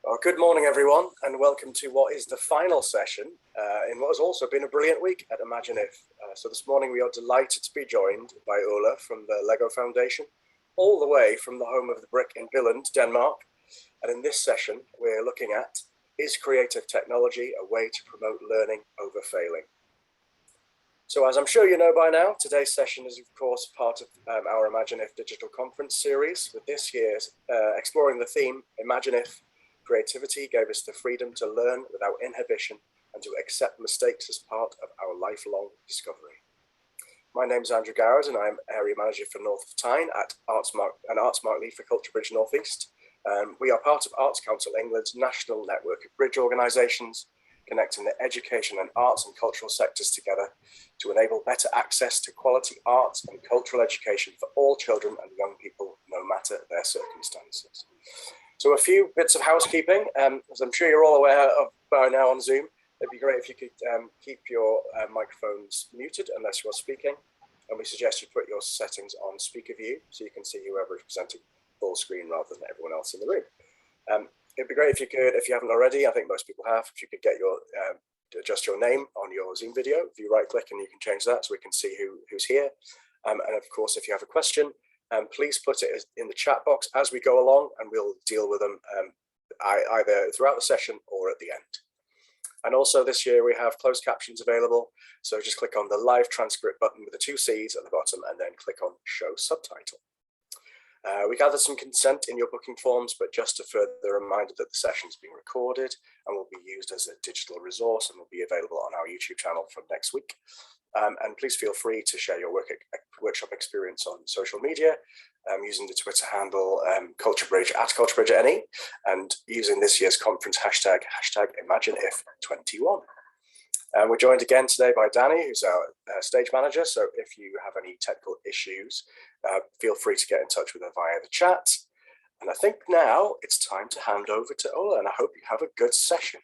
Well, good morning, everyone, and welcome to what is the final session in what has also been a brilliant week at Imagine If. So this morning we are delighted to be joined by Ola from the Lego Foundation, all the way from the home of the brick in Billund, Denmark. And in this session, we're looking at, is creative technology a way to promote learning over failing? So as I'm sure you know by now, today's session is of course part of our Imagine If digital conference series, with this year's exploring the theme, Imagine If creativity gave us the freedom to learn without inhibition and to accept mistakes as part of our lifelong discovery. My name is Andrew Gowers and I'm Area Manager for North of Tyne at Artsmark Lead for Culture Bridge North East. We are part of Arts Council England's national network of bridge organisations, connecting the education and arts and cultural sectors together to enable better access to quality arts and cultural education for all children and young people, no matter their circumstances. So a few bits of housekeeping, as I'm sure you're all aware of by now on Zoom. It'd be great if you could keep your microphones muted unless you're speaking. And we suggest you put your settings on speaker view so you can see whoever is presenting full screen rather than everyone else in the room. It'd be great if you could, if you haven't already, I think most people have, if you could get your adjust your name on your Zoom video. If you right click and you can change that so we can see who's here. And of course, if you have a question, please put it in the chat box as we go along, and we'll deal with them either throughout the session or at the end. And also this year we have closed captions available. So just click on the live transcript button with the 2 C's at the bottom and then click on show subtitle. We gathered some consent in your booking forms, but just a further reminder that the session is being recorded and will be used as a digital resource and will be available on our YouTube channel from next week. And please feel free to share your workshop experience on social media using the Twitter handle @CultureBridge @NE, and using this year's conference hashtag ImagineIf21. We're joined again today by Danny, who's our stage manager. So if you have any technical issues, feel free to get in touch with her via the chat. And I think now it's time to hand over to Ola, and I hope you have a good session.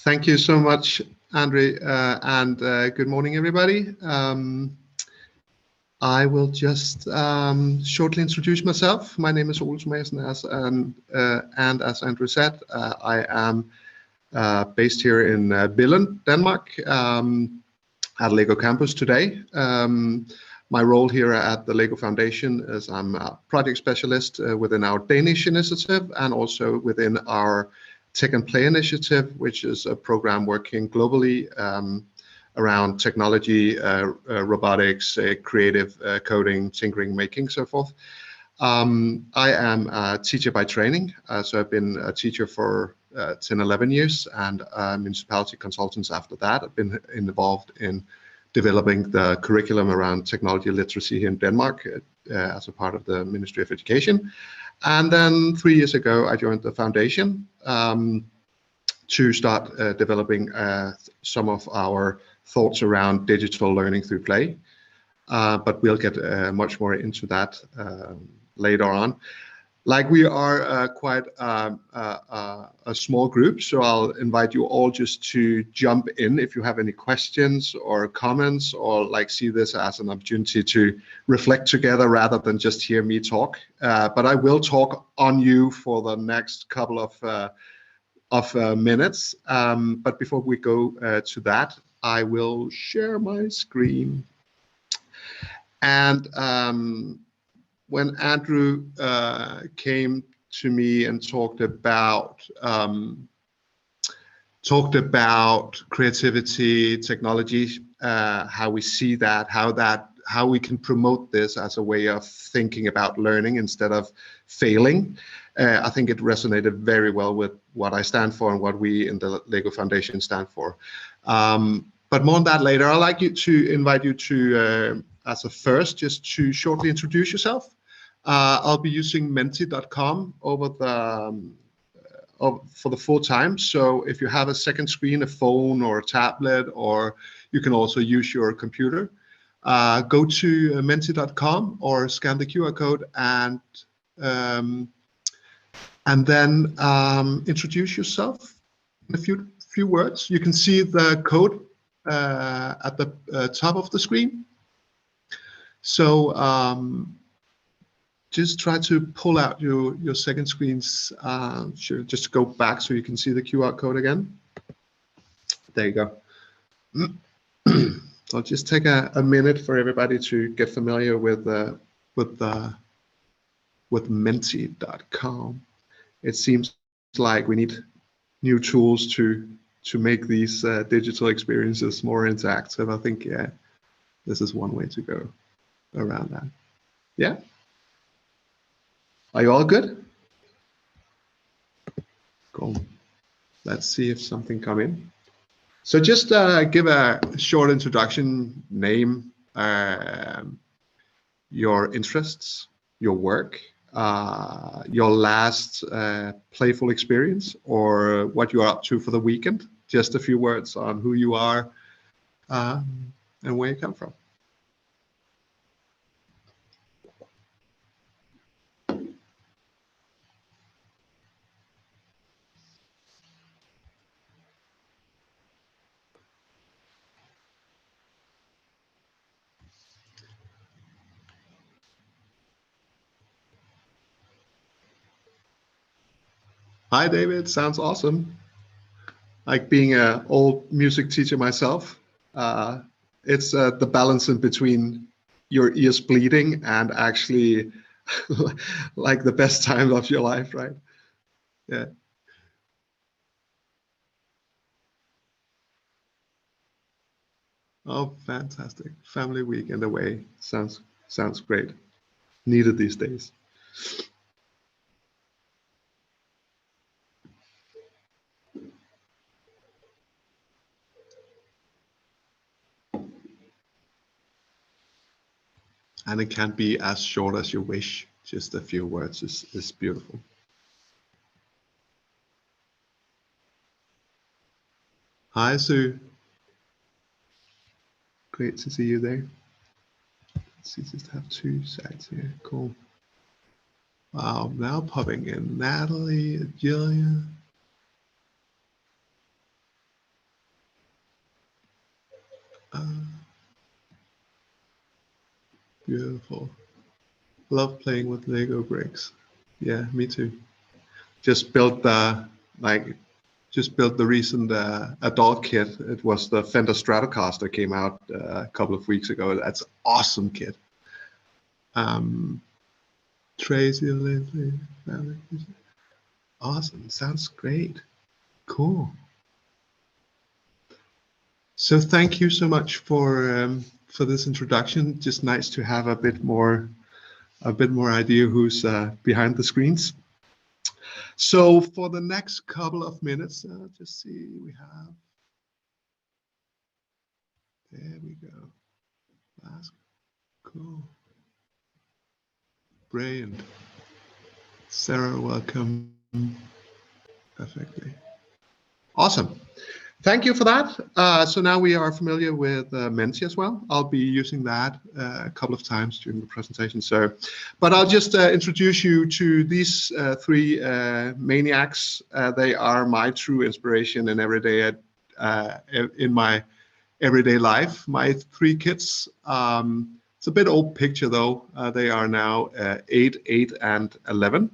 Thank you so much, Andre, and good morning, everybody. I will just shortly introduce myself. My name is Ola Thomasen, and as Andrew said, I am based here in Billund, Denmark, at Lego Campus today. My role here at the Lego Foundation is I'm a project specialist within our Danish initiative and also within our Tech and Play initiative, which is a program working globally around technology, robotics, creative coding, tinkering, making, so forth. I am a teacher by training, so I've been a teacher for 10, 11 years, and municipality consultants after that. I've been involved in developing the curriculum around technology literacy here in Denmark as a part of the Ministry of Education. And then 3 years ago, I joined the foundation to start developing some of our thoughts around digital learning through play. But we'll get much more into that later on. Like we are quite a small group, so I'll invite you all just to jump in if you have any questions or comments, or like see this as an opportunity to reflect together rather than just hear me talk. But I will talk on you for the next couple of minutes. But before we go to that, I will share my screen. And when Andrew came to me and talked about creativity, technology, how we see that, how we can promote this as a way of thinking about learning instead of failing, I think it resonated very well with what I stand for and what we in the Lego Foundation stand for. But more on that later. I'd like to invite you to, as a first, just to shortly introduce yourself. I'll be using menti.com over for the full time. So if you have a second screen, a phone or a tablet, or you can also use your computer, go to menti.com or scan the QR code and then introduce yourself in a few words. You can see the code at the top of the screen. So just try to pull out your second screens. Sure, just go back so you can see the QR code again. There you go. I'll just take a minute for everybody to get familiar with menti.com. It seems like we need new tools to make these digital experiences more interactive. I think, yeah, this is one way to go around that. Yeah. Are you all good? Cool. Let's see if something come in. So just give a short introduction, name, your interests, your work, your last playful experience, or what you're up to for the weekend. Just a few words on who you are and where you come from. Hi, David. Sounds awesome. Like being an old music teacher myself, it's the balance in between your ears bleeding and actually like the best time of your life, right? Yeah. Oh, fantastic. Family weekend away. Sounds great. Needed these days. And it can be as short as you wish. Just a few words is beautiful. Hi, Sue. Great to see you there. Let's see, just have two sides here. Cool. Wow, now popping in Natalie, Julia. Beautiful. Love playing with Lego bricks. Yeah, me too. Just built the recent adult kit. It was the Fender Stratocaster came out a couple of weeks ago. That's awesome kit. Tracy, Leslie, awesome. Sounds great. Cool. So thank you so much for this introduction. Just nice to have a bit more idea who's behind the screens. So for the next couple of minutes, just see we have. There we go. That's cool. Brilliant. Sarah, welcome. Perfectly. Awesome. Thank you for that. So now we are familiar with Menti as well. I'll be using that a couple of times during the presentation. So, but I'll just introduce you to these three maniacs. They are my true inspiration in in my everyday life. My three kids. It's a bit old picture though. They are now 8, and 11.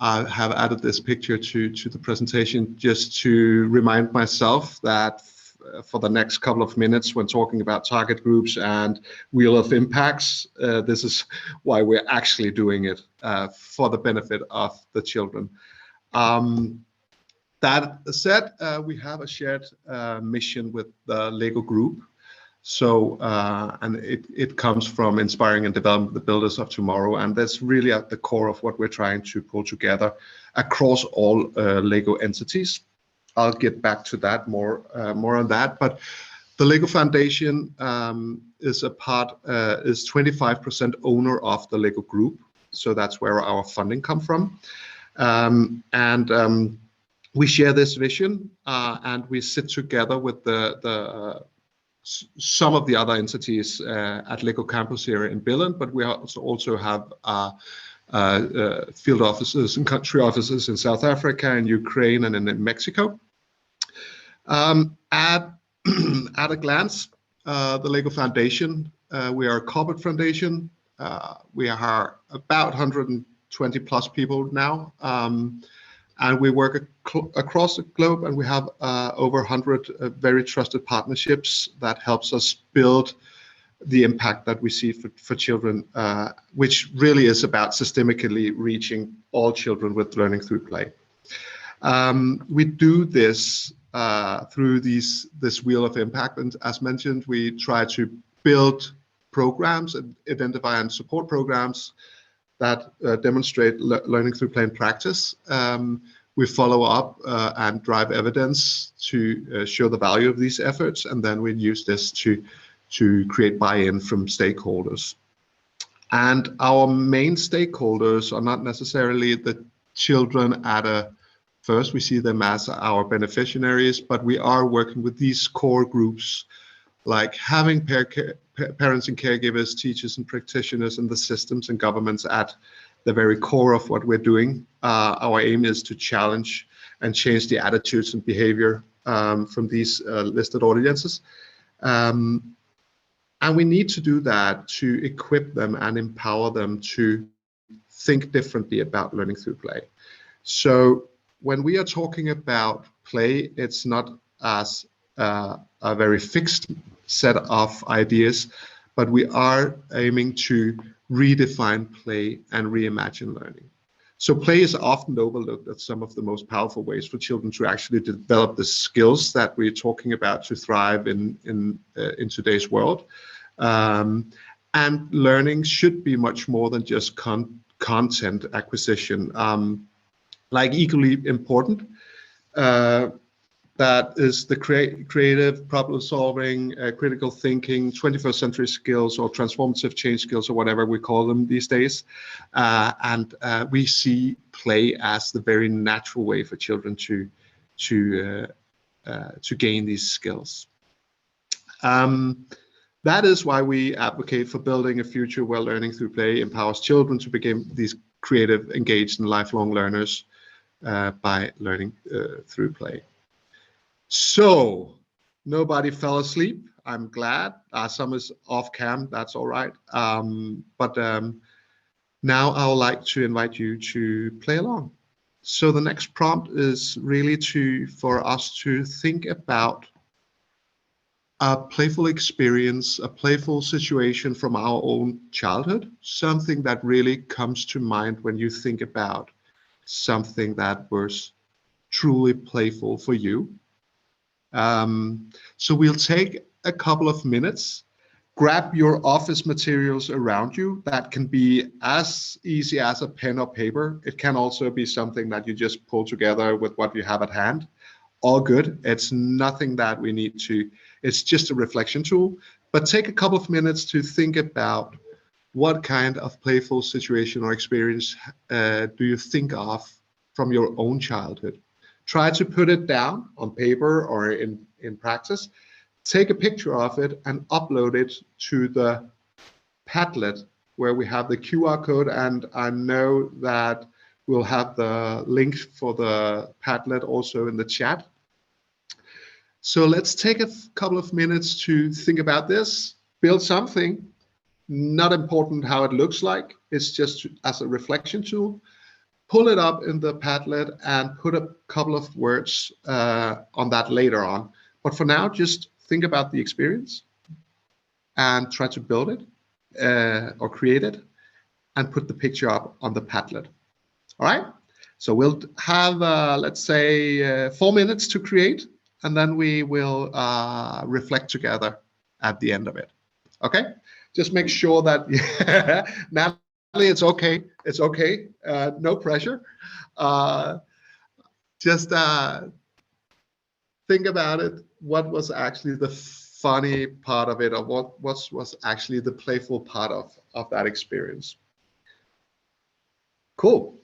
I have added this picture to the presentation just to remind myself that for the next couple of minutes when talking about target groups and wheel of impacts, this is why we're actually doing it for the benefit of the children. That said, we have a shared mission with the Lego group. So, and it comes from inspiring and developing the builders of tomorrow. And that's really at the core of what we're trying to pull together across all Lego entities. I'll get back to that more on that. But the Lego Foundation is 25% owner of the Lego group. So that's where our funding come from. We share this vision and we sit together with some of the other entities at Lego Campus here in Billund, but we also have field offices and country offices in South Africa and Ukraine and in Mexico. At a glance, the Lego Foundation We are a corporate foundation. We are about 120 plus people now. And we work across the globe, and we have over 100 very trusted partnerships that helps us build the impact that we see for children, which really is about systemically reaching all children with learning through play. We do this through this wheel of impact, and as mentioned, we try to build programs and identify and support programs that demonstrate learning through play in practice. We follow up and drive evidence to show the value of these efforts, and then we use this to create buy-in from stakeholders. And our main stakeholders are not necessarily the children at a first. We see them as our beneficiaries, but we are working with these core groups, like having parents and caregivers, teachers and practitioners, and the systems and governments at the very core of what we're doing. Our aim is to challenge and change the attitudes and behavior from these listed audiences. And we need to do that to equip them and empower them to think differently about learning through play. So when we are talking about play, it's not as a very fixed set of ideas, but we are aiming to redefine play and reimagine learning. So play is often overlooked as some of the most powerful ways for children to actually develop the skills that we're talking about to thrive in today's world. And learning should be much more than just content acquisition. Like equally important, that is the creative problem solving, critical thinking, 21st century skills, or transformative change skills, or whatever we call them these days. And we see play as the very natural way for children to gain these skills. That is why we advocate for building a future where learning through play empowers children to become these creative, engaged, and lifelong learners by learning through play. So nobody fell asleep. I'm glad. Some is off cam. That's all right. But now I would like to invite you to play along. So the next prompt is really for us to think about a playful experience, a playful situation from our own childhood, something that really comes to mind when you think about something that was truly playful for you. So we'll take a couple of minutes, grab your office materials around you. That can be as easy as a pen or paper. It can also be something that you just pull together with what you have at hand. All good. It's nothing that we need to, it's just a reflection tool. But take a couple of minutes to think about what kind of playful situation or experience do you think of from your own childhood. Try to put it down on paper or in practice. Take a picture of it and upload it to the Padlet where we have the QR code, and I know that we'll have the link for the Padlet also in the chat. So let's take a couple of minutes to think about this, build something. Not important how it looks like, it's just as a reflection tool. Pull it up in the Padlet and put a couple of words on that later on. But for now, just think about the experience and try to build it or create it and put the picture up on the Padlet. All right, so we'll have, let's say, 4 minutes to create, and then we will reflect together at the end of it. Okay, just make sure that Natalie, it's okay. It's okay. No pressure. Just think about it. What was actually the funny part of it, or what was actually the playful part of that experience? Cool.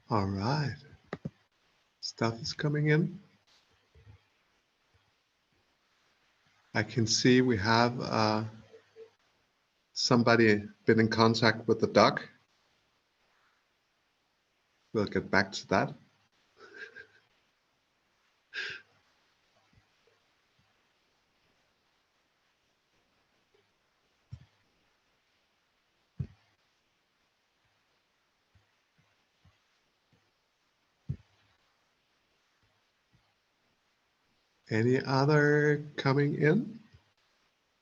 All right. Stuff is coming in. I can see we have somebody been in contact with the duck. We'll get back to that. Any other coming in?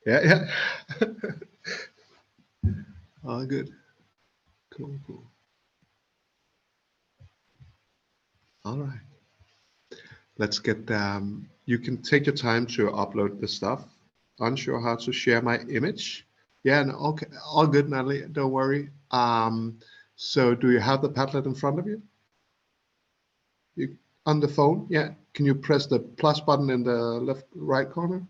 Yeah. All good. Cool. All right. Let's get, you can take your time to upload the stuff. Unsure how to share my image? Yeah, no, okay, all good, Natalie, don't worry. So do you have the Padlet in front of you? On the phone? Yeah. Can you press the plus button in the left right corner?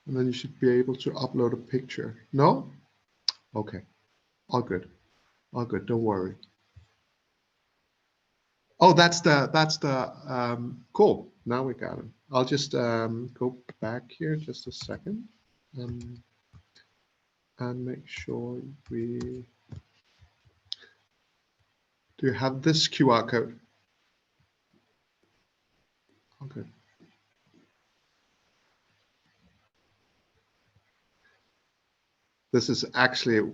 And then you should be able to upload a picture. No? Okay. All good. All good. Don't worry. Oh, that's the cool. Now we got it. I'll just go back here just a second and make sure we do you have this QR code? Okay. This is actually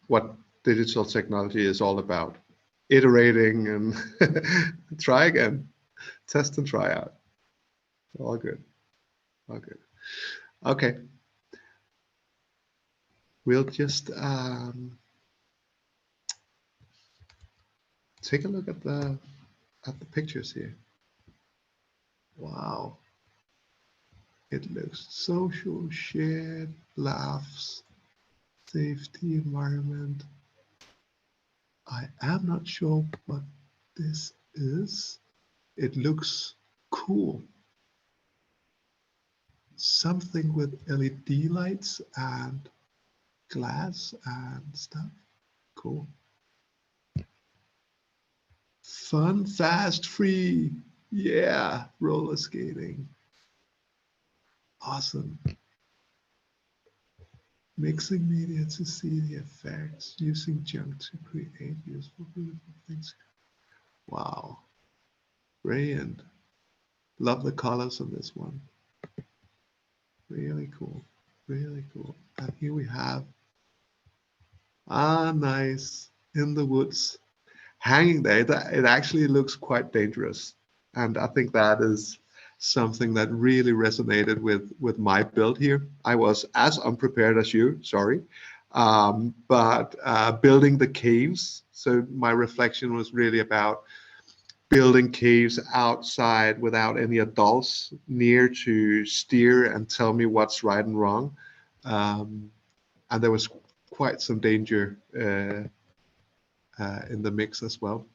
what digital technology is all about. Iterating and try again, test and try out. All good. All good. Okay. We'll just take a look at the pictures here. Wow. It looks social, shared, laughs, safety, environment. I am not sure what this is. It looks cool. Something with LED lights and glass and stuff. Cool. Fun, fast, free. Yeah, roller skating. Awesome. Mixing media to see the effects, using junk to create useful, beautiful things. Wow. Brilliant. Love the colors on this one. Really cool. Really cool. And here we have, nice, in the woods. Hanging there, it actually looks quite dangerous. And I think that is something that really resonated with my build here. I was as unprepared as you, sorry. But building the caves, so my reflection was really about building caves outside without any adults near to steer and tell me what's right and wrong. And there was quite some danger in the mix as well.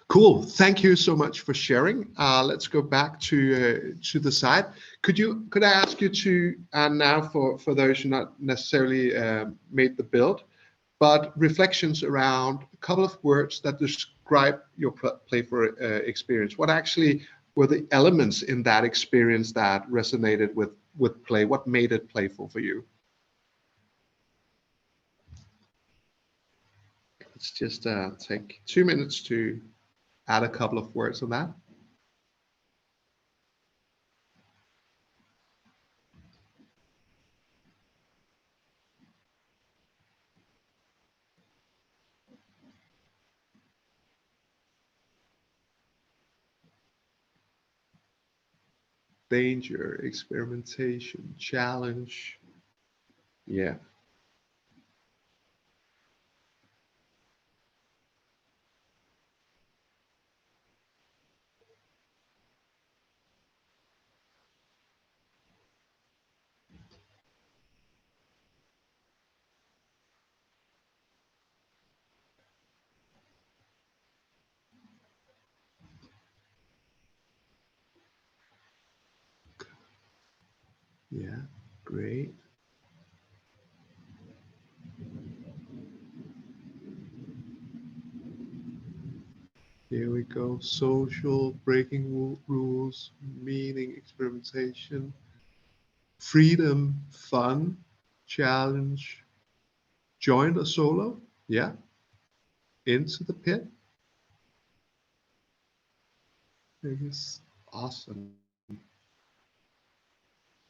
Cool. Thank you so much for sharing. Let's go back to the side. Could I ask you to, and now for those who not necessarily made the build, but reflections around a couple of words that describe your playful experience. What actually were the elements in that experience that resonated with play? What made it playful for you? Let's just take 2 minutes to add a couple of words on that. danger, experimentation, challenge. Yeah. Yeah, great. Here we go. Social, breaking rules, meaning, experimentation, freedom, fun, challenge, join a solo. Yeah, into the pit. It is awesome.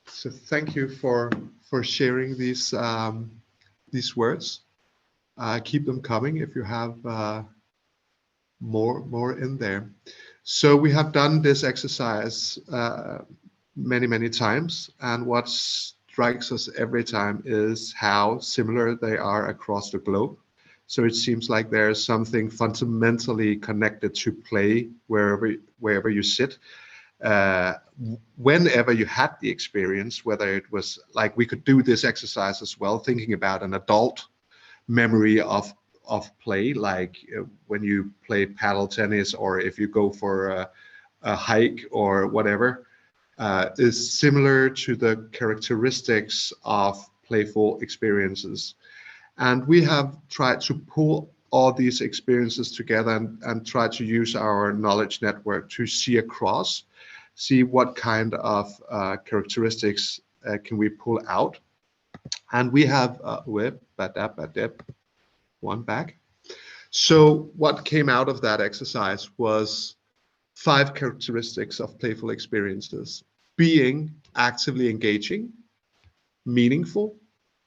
So thank you for sharing these words. Keep them coming if you have more in there. So we have done this exercise many times, and what strikes us every time is how similar they are across the globe. So it seems like there's something fundamentally connected to play wherever you sit. uh, Whenever you had the experience, whether it was like we could do this exercise as well, thinking about an adult memory of play, like when you play paddle tennis or if you go for a hike or whatever, is similar to the characteristics of playful experiences. And we have tried to pull all these experiences together and try to use our knowledge network to see across, see what kind of characteristics can we pull out. And we have one back. So what came out of that exercise was 5 characteristics of playful experiences: being actively engaging, meaningful,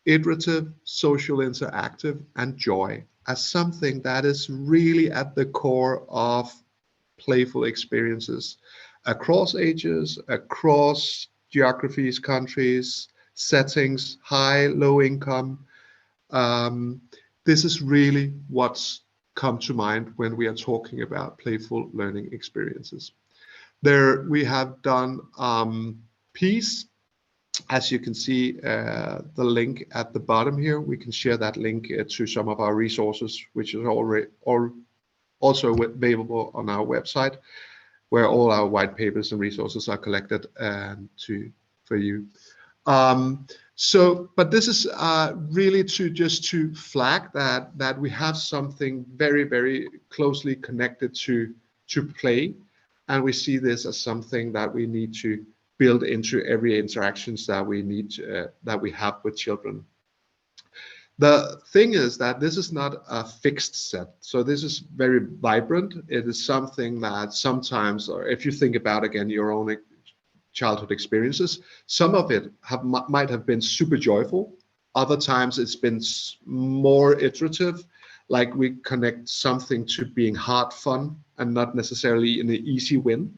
iterative, social, interactive, and joy, as something that is really at the core of playful experiences across ages, across geographies, countries, settings, high, low income. Um, this is really what's come to mind when we are talking about playful learning experiences. There we have done peace. As you can see, the link at the bottom here, we can share that link to some of our resources, which is already also available on our website, where all our white papers and resources are collected for you. But this is really to flag that we have something very closely connected to play, and we see this as something that we need to build into every interactions that we have with children. The thing is that this is not a fixed set. So this is very vibrant. It is something that sometimes, or if you think about again your own childhood experiences, some of it might have been super joyful. Other times it's been more iterative, like we connect something to being hard fun and not necessarily an easy win.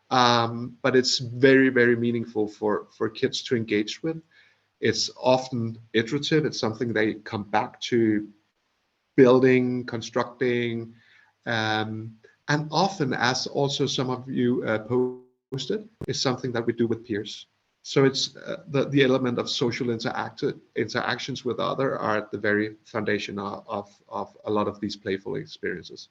But it's very meaningful for kids to engage with. It's often iterative. It's something they come back to, building, constructing, um, and often, as also some of you posted, is something that we do with peers. So it's the element of social interactions with other are at the very foundation of a lot of these playful experiences.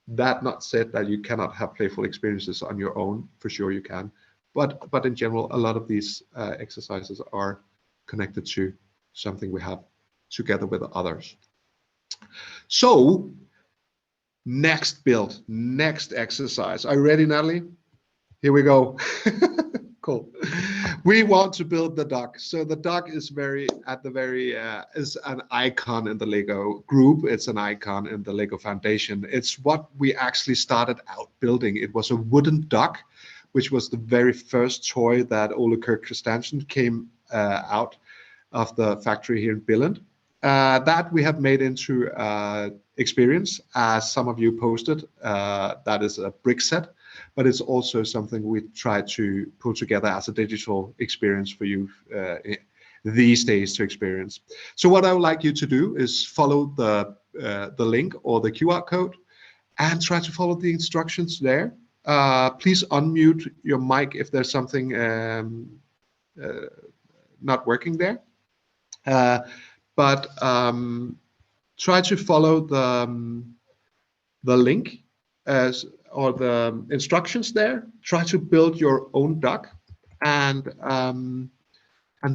That not said that you cannot have playful experiences on your own, for sure you can, but in general, a lot of these exercises are connected to something we have together with others. So next build, next exercise. Are you ready, Natalie? Here we go. Cool. We want to build the duck. So the duck is is an icon in the Lego group. It's an icon in the Lego Foundation. It's what we actually started out building. It was a wooden duck, which was the very first toy that Ole Kirk Christiansen came out of the factory here in Billund. That we have made into experience, as some of you posted. That is a brick set. but it's also something we try to pull together as a digital experience for you these days to experience. So what I would like you to do is follow the link or the QR code and try to follow the instructions there. Please unmute your mic if there's something not working there. But try to follow the link or the instructions there. Try to build your own doc, and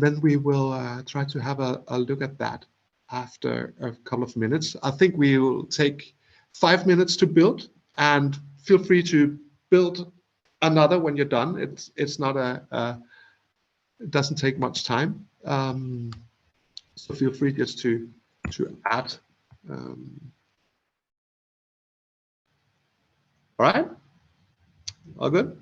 then we will try to have a look at that after a couple of minutes. I think we will take 5 minutes to build, and feel free to build another when you're done. It's not it doesn't take much time. So feel free just to add. All right, all good.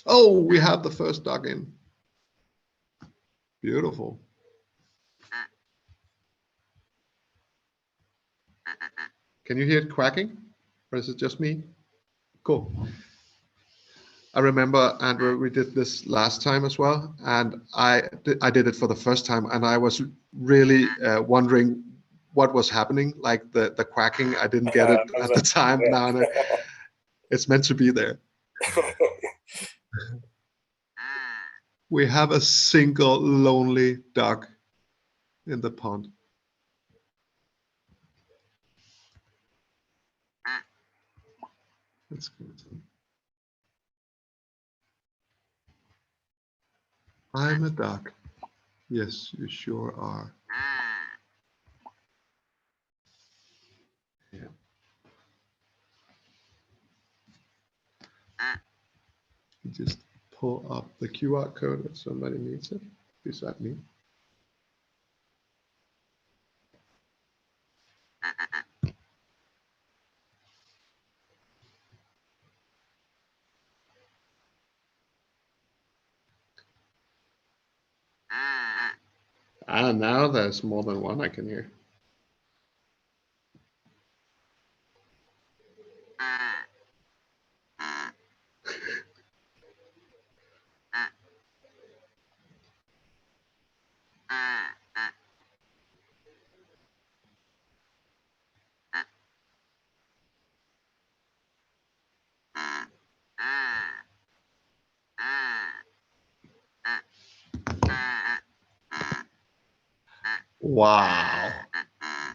Oh, we have the first duck in. Beautiful. Can you hear it quacking, or is it just me? Cool. I remember, Andrew, we did this last time as well, and I did it for the first time, and I was really wondering what was happening, like the quacking. I didn't get it at the time. Yeah. Now it's meant to be there. We have a single lonely duck in the pond. That's good. I'm a duck. Yes, you sure are. Yeah. You just pull up the QR code if somebody needs it beside me. Ah, now there's more than one I can hear. Wow.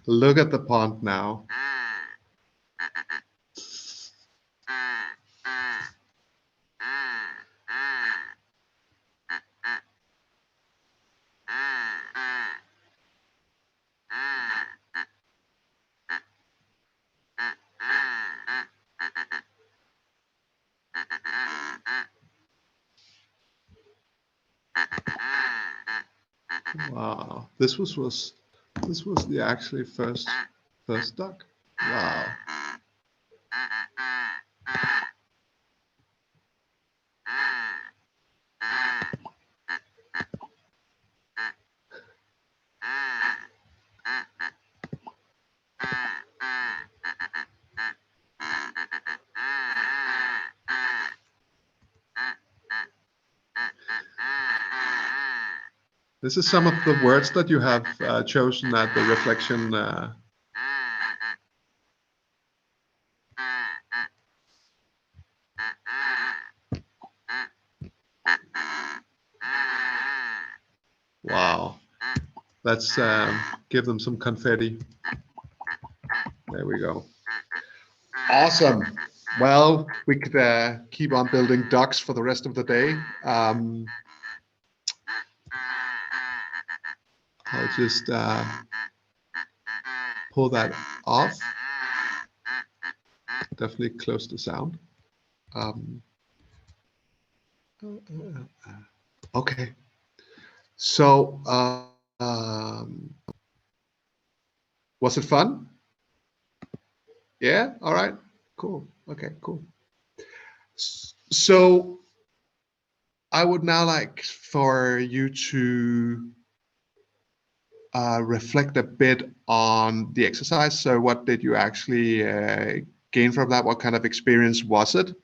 Look at the pond now. Wow. This was the actually first duck. Wow. This is some of the words that you have chosen at the reflection. Wow. Let's give them some confetti. There we go. Awesome. Well, we could keep on building ducks for the rest of the day. I'll just pull that off. Definitely close the sound. Okay. So Was it fun? Yeah, all right, cool. Okay, cool. So I would now like for you to reflect a bit on the exercise. So what did you actually gain from that? What kind of experience was it?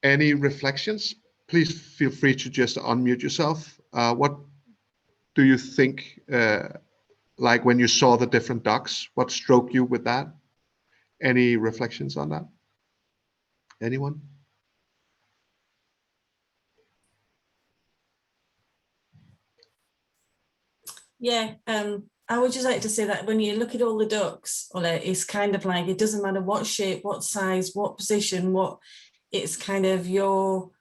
Any reflections? Please feel free to just unmute yourself. What do you think, like when you saw the different ducks, what struck you with that? Any reflections on that? Anyone? Yeah, I would just like to say that when you look at all the ducks, Ole, it's kind of like, it doesn't matter what shape, what size, what position, it's kind of your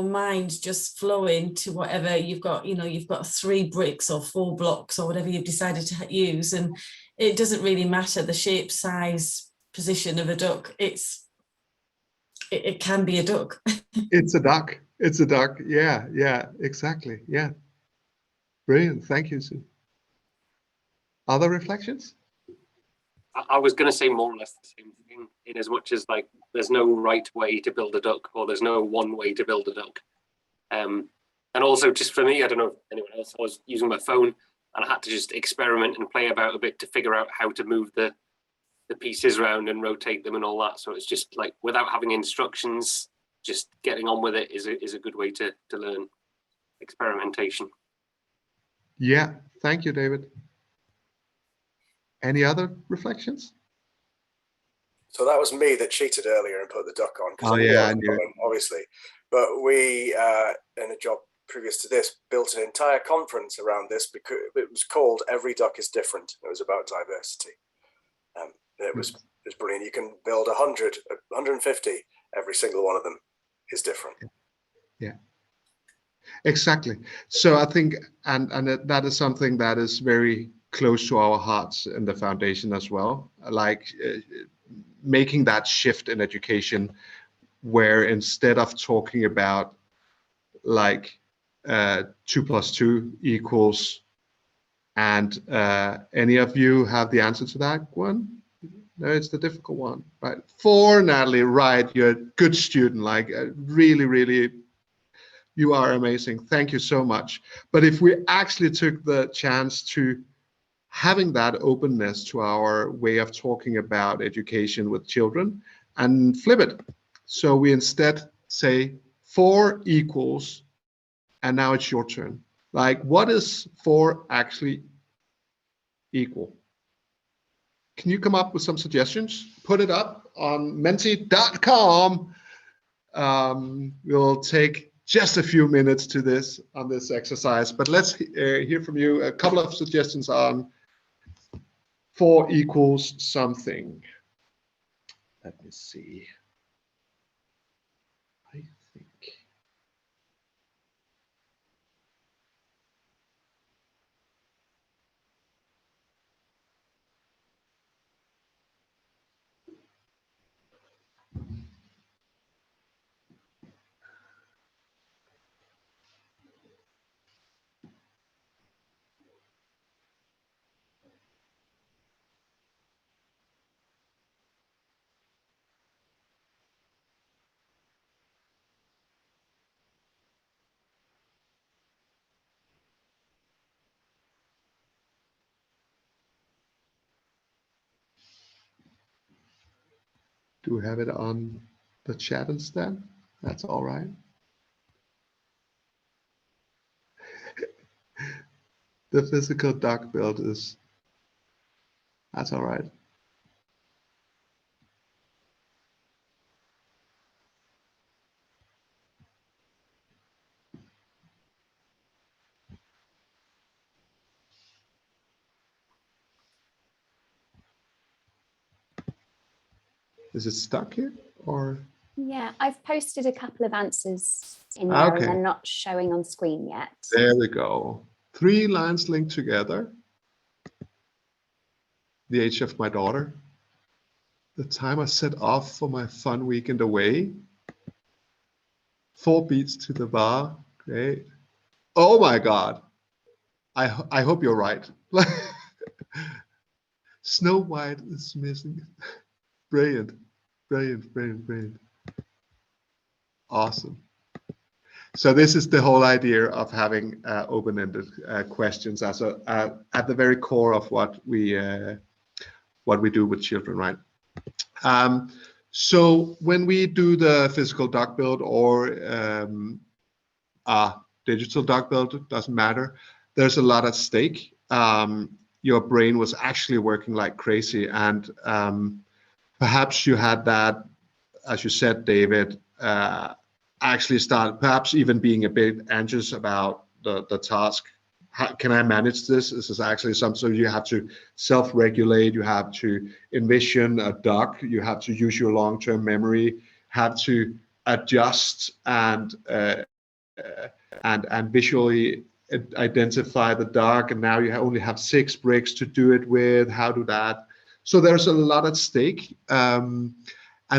mind just flowing to whatever you've got. You've got 3 bricks or 4 blocks or whatever you've decided to use, and it doesn't really matter the shape, size, position of a duck. It can be a duck. It's a duck. It's a duck. Yeah, yeah, exactly. Yeah. Brilliant. Thank you, Sue. Other reflections? I was going to say more or less the same thing, in as much as like there's no right way to build a duck, or there's no one way to build a duck. And also, just for me, I don't know if anyone else, I was using my phone and I had to just experiment and play about a bit to figure out how to move the pieces around and rotate them and all that. So it's just like, without having instructions, just getting on with it is a good way to learn experimentation. Yeah, thank you, David. Any other reflections? So that was me that cheated earlier and put the duck on, because I knew it. Obviously. But we, in a job previous to this, built an entire conference around this because it was called "Every Duck is Different." It was about diversity. It was brilliant. You can build 100, 150. Every single one of them is different. Yeah. Exactly. So I think, and that is something that is very close to our hearts in the foundation as well. Like making that shift in education, where instead of talking about like 2 + 2 equals, and any of you have the answer to that one? No, it's the difficult one, right? 4, Natalie, right? You're a good student. Like really, really. You are amazing. Thank you so much. But if we actually took the chance to having that openness to our way of talking about education with children and flip it. So we instead say 4 equals, and now it's your turn. Like, what is 4 actually equal? Can you come up with some suggestions? Put it up on menti.com. We'll take just a few minutes to this on this exercise, but let's hear from you a couple of suggestions on 4 equals something. Let me see. I think. Do we have it on the chat instead? That's all right. The physical duck build is, that's all right. Is it stuck here or? Yeah, I've posted a couple of answers in there and they're not showing on screen yet. There we go. 3 lines linked together. The age of my daughter. The time I set off for my fun weekend away. 4 beats to the bar. Great. Oh my God. I hope you're right. Snow White is missing. Brilliant, brilliant, brilliant, brilliant. Awesome. So this is the whole idea of having open-ended questions as at the very core of what we do with children, right? So when we do the physical doc build or digital doc build, it doesn't matter. There's a lot at stake. Your brain was actually working like crazy, and perhaps you had that, as you said, David, actually start perhaps even being a bit anxious about the task. How can I manage this? This is actually something, so you have to self-regulate, you have to envision a doc, you have to use your long-term memory, have to adjust and visually identify the doc, and now you only have 6 bricks to do it with. How do that? So there's a lot at stake. And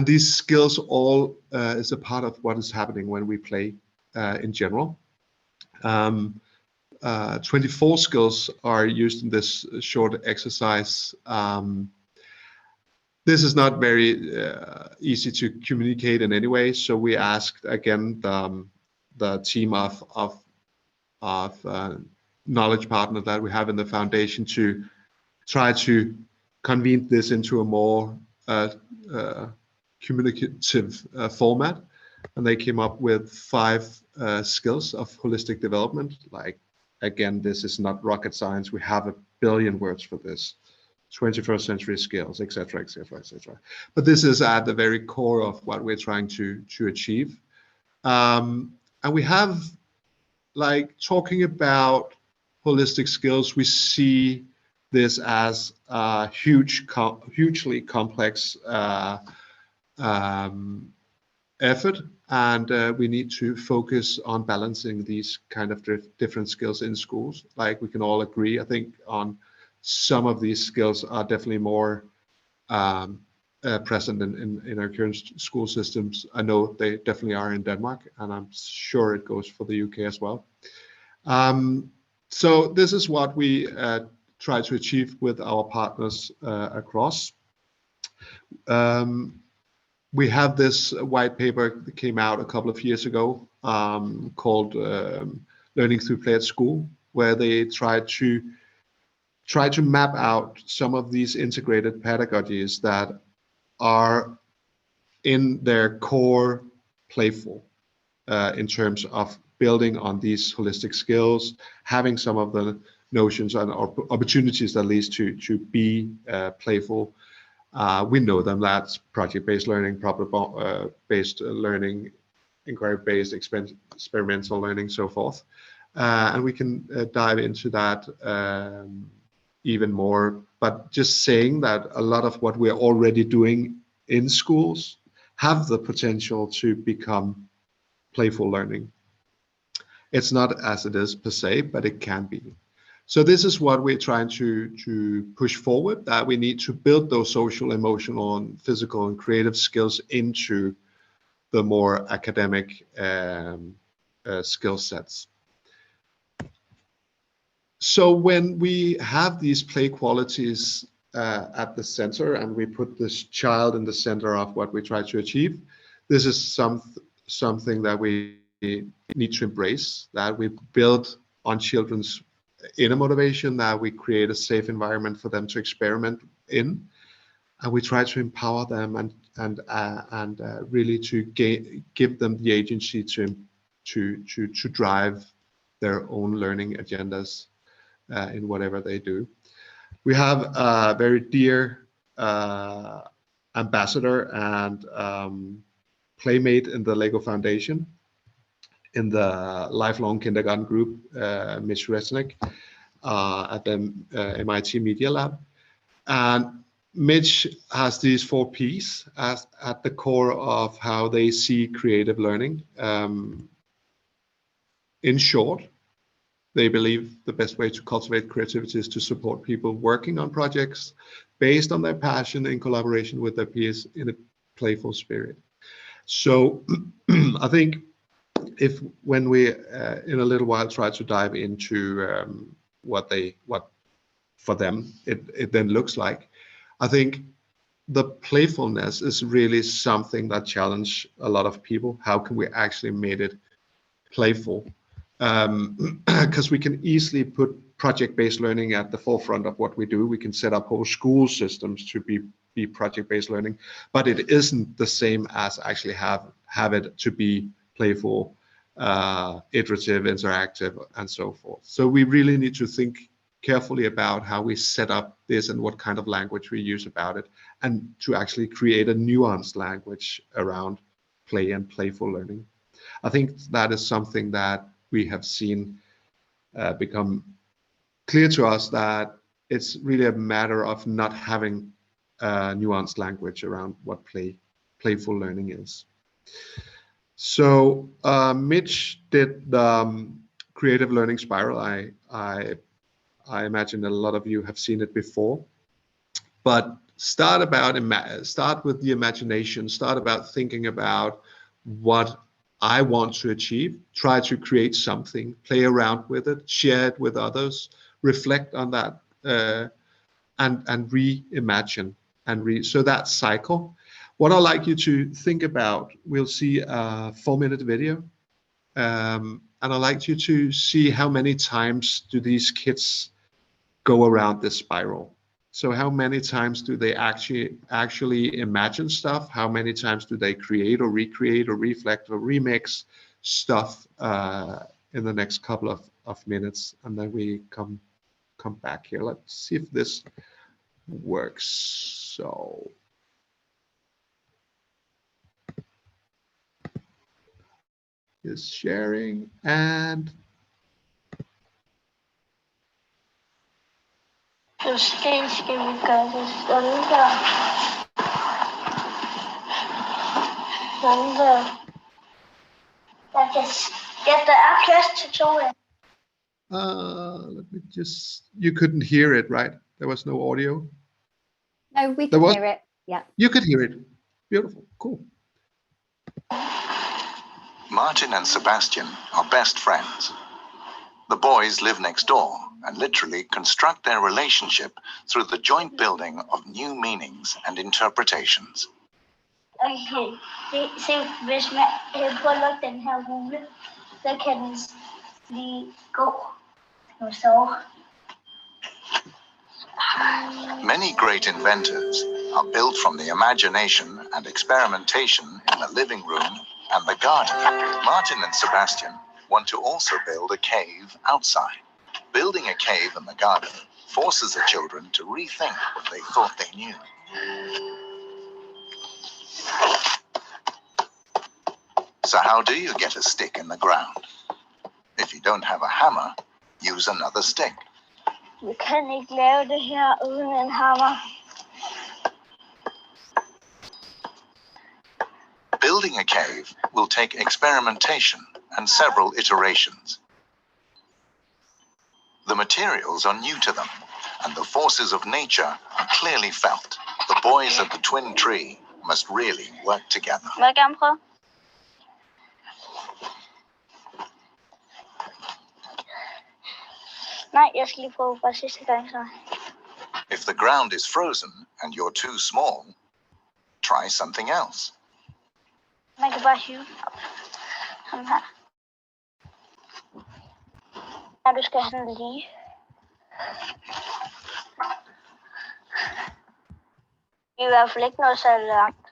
these skills all is a part of what is happening when we play in general. 24 skills are used in this short exercise. This is not very easy to communicate in any way, so we asked again the team of knowledge partners that we have in the foundation to try to convene this into a more communicative format, and they came up with 5 skills of holistic development. Like, again, this is not rocket science. We have a billion words for this. 21st century skills, etc., etc., etc. But this is at the very core of what we're trying to achieve. And we have, like, talking about holistic skills, we see this as a hugely complex effort, and we need to focus on balancing these kind of different skills in schools. Like, we can all agree, I think, on some of these skills are definitely more present in our current school systems. I know they definitely are in Denmark, and I'm sure it goes for the UK as well. So this is what we try to achieve with our partners across. We have this white paper that came out a couple of years ago called Learning Through Play at School, where they try to map out some of these integrated pedagogies that are in their core playful in terms of building on these holistic skills, having some of the notions and opportunities that leads to be playful. We know them. That's project-based learning, problem-based learning, inquiry-based, experimental learning, so forth. And we can dive into that even more. But just saying that a lot of what we're already doing in schools have the potential to become playful learning. It's not as it is per se, but it can be. So this is what we're trying to push forward, that we need to build those social, emotional, and physical and creative skills into the more academic skill sets. So when we have these play qualities at the center, and we put this child in the center of what we try to achieve, this is something that we need to embrace, that we build on children's inner motivation, that we create a safe environment for them to experiment in, and we try to empower them and really to give them the agency to drive their own learning agendas in whatever they do. We have a very dear ambassador and playmate in the LEGO Foundation, in the lifelong kindergarten group, Mitch Resnick, at the MIT Media Lab. And Mitch has these 4 Ps at the core of how they see creative learning. In short, they believe the best way to cultivate creativity is to support people working on projects based on their passion in collaboration with their peers in a playful spirit. So I think when we in a little while try to dive into what for them it then looks like, I think the playfulness is really something that challenge a lot of people. How can we actually make it playful? Because we can easily put project-based learning at the forefront of what we do. We can set up whole school systems to be project-based learning, but it isn't the same as actually have it to be playful, iterative, interactive, and so forth. So we really need to think carefully about how we set up this and what kind of language we use about it, and to actually create a nuanced language around play and playful learning. I think that is something that we have seen become clear to us, that it's really a matter of not having a nuanced language around what playful learning is. So Mitch did the creative learning spiral. I imagine that a lot of you have seen it before, but start with the imagination, start about thinking about what I want to achieve, try to create something, play around with it, share it with others, reflect on that, and reimagine so that cycle. What I'd like you to think about, we'll see a 4-minute video, and I'd like you to see how many times do these kids go around this spiral. So how many times do they actually imagine stuff? How many times do they create or recreate or reflect or remix stuff in the next couple of minutes? And then we come back here. Let's see if this works. So is sharing, and måske skal vi gøre det sådan der. Sådan der. Der er plads til 2 af. Let me just, you couldn't hear it, right? There was no audio? No, we can hear it. Yeah. You could hear it. Beautiful. Cool. Martin and Sebastian are best friends. The boys live next door and literally construct their relationship through the joint building of new meanings and interpretations. Okay, se hvis man prøver at lukke den her hule, så kan den lige gå og sove. Many great inventors are built from the imagination and experimentation in the living room and the garden. Martin and Sebastian want to also build a cave outside. Building a cave in the garden forces the children to rethink what they thought they knew. So how do you get a stick in the ground? If you don't have a hammer, use another stick. Vi kan ikke lave det her uden en hammer. Building a cave will take experimentation and several iterations. The materials are new to them, and the forces of nature are clearly felt. The boys at the twin tree must really work together. Må jeg gerne prøve? Nej, jeg skal lige prøve fra sidste gang så. If the ground is frozen and you're too small, try something else. Man kan bare hive op. Sådan her. Ja, du skal have den lige. I hvert fald ikke noget særligt langt.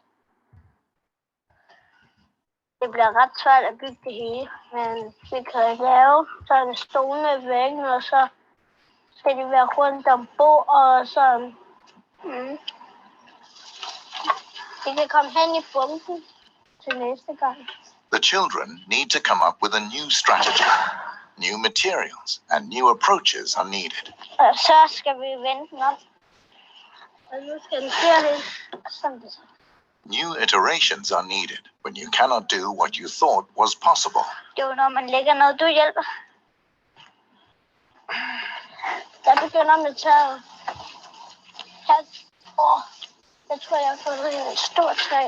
Det bliver ret svært at bygge det hele, men vi kan lave sådan stolene i væggen, og så skal de være rundt om bord, og så vi kan komme hen i bunken til næste gang. The children need to come up with a new strategy. New materials and new approaches are needed. Og så skal vi vende den om. Og nu skal den lidt sådan det. New iterations are needed when you cannot do what you thought was possible. Det er jo når man lægger noget, du hjælper. Der begynder med taget. Jeg tror, jeg har fået et stort træ.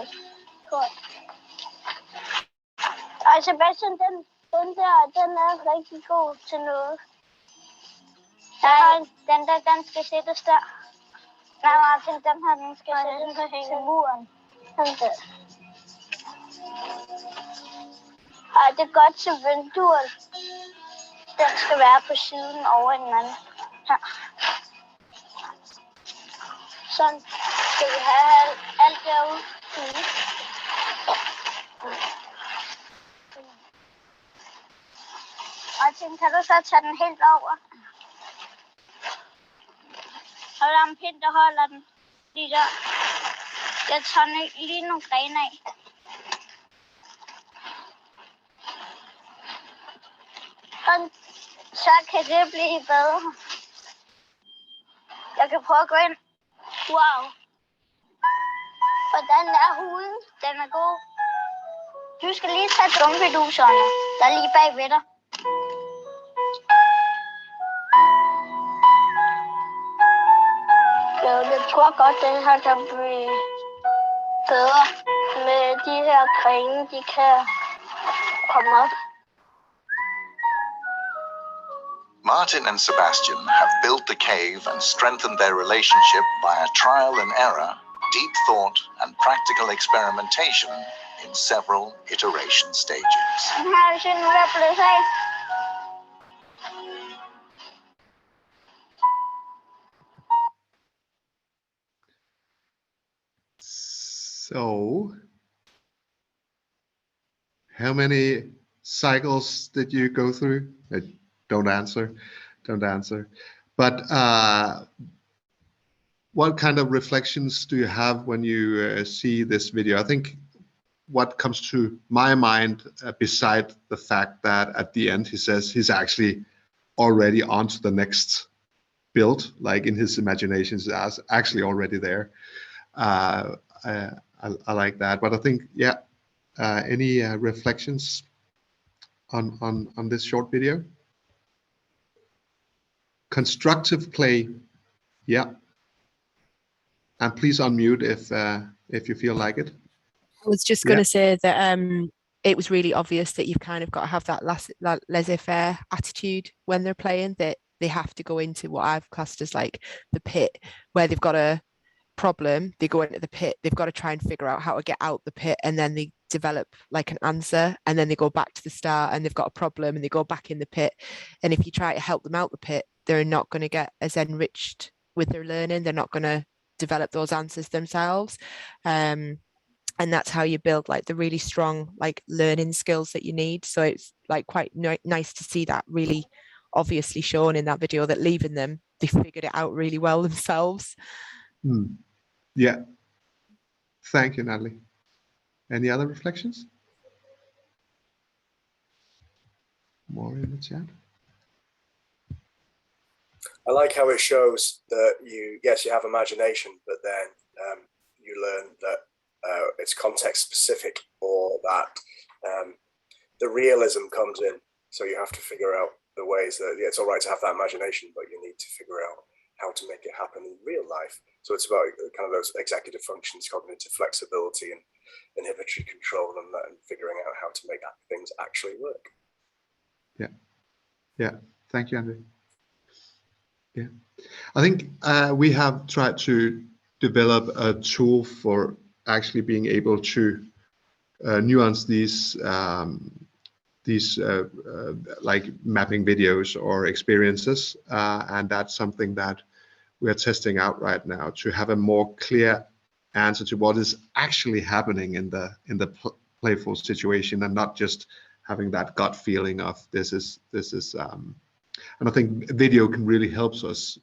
Ej, Sebastian, den er rigtig god til noget. Den skal sættes der. Nej, Martin, den skal sættes til muren. Ej, det er godt til vinduet. Den skal være på siden over en anden. Her. Sådan skal vi have alt derude. Martin, kan du så tage den helt over? Og der er en pind, der holder den lige der. Jeg tager lige nogle grene af. Så kan det blive bedre. Jeg kan prøve at gå ind. Wow. Hvordan er huden? Den er god. Du skal lige tage dumpeduserne. Der er lige bagved dig. Jeg tror godt, den her kan blive bedre. Med de her grene, de kan komme op. Martin and Sebastian have built the cave and strengthened their relationship via trial and error, deep thought, and practical experimentation in several iteration stages. So, how many cycles did you go through? Don't answer. But what kind of reflections do you have when you see this video? I think what comes to my mind, beside the fact that at the end he says he's actually already on to the next build, like in his imagination, he's actually already there. I like that, but I think, yeah, any reflections on this short video? Constructive play, yeah. And please unmute if you feel like it. I was just going to say that it was really obvious that you've kind of got to have that laissez-faire attitude when they're playing, that they have to go into what I've classed as like the pit, where they've got a problem, they go into the pit, they've got to try and figure out how to get out the pit, and then they develop like an answer, and then they go back to the start and they've got a problem and they go back in the pit. And if you try to help them out the pit, they're not going to get as enriched with their learning, they're not going to develop those answers themselves. And that's how you build like the really strong like learning skills that you need. So it's like quite nice to see that really obviously shown in that video, that leaving them, they figured it out really well themselves. Yeah, thank you, Natalie. Any other reflections? More in the chat. I like how it shows that you have imagination, but then you learn that it's context specific, or that the realism comes in. So you have to figure out the ways that it's all right to have that imagination, but you need to figure out how to make it happen in real life. So it's about kind of those executive functions, cognitive flexibility and inhibitory control, and figuring out how to make things actually work. Yeah. Thank you, Andrew. Yeah, I think we have tried to develop a tool for actually being able to nuance these like mapping videos or experiences, and that's something that we are testing out right now, to have a more clear answer to what is actually happening in the playful situation, and not just having that gut feeling of this is and I think video can really help us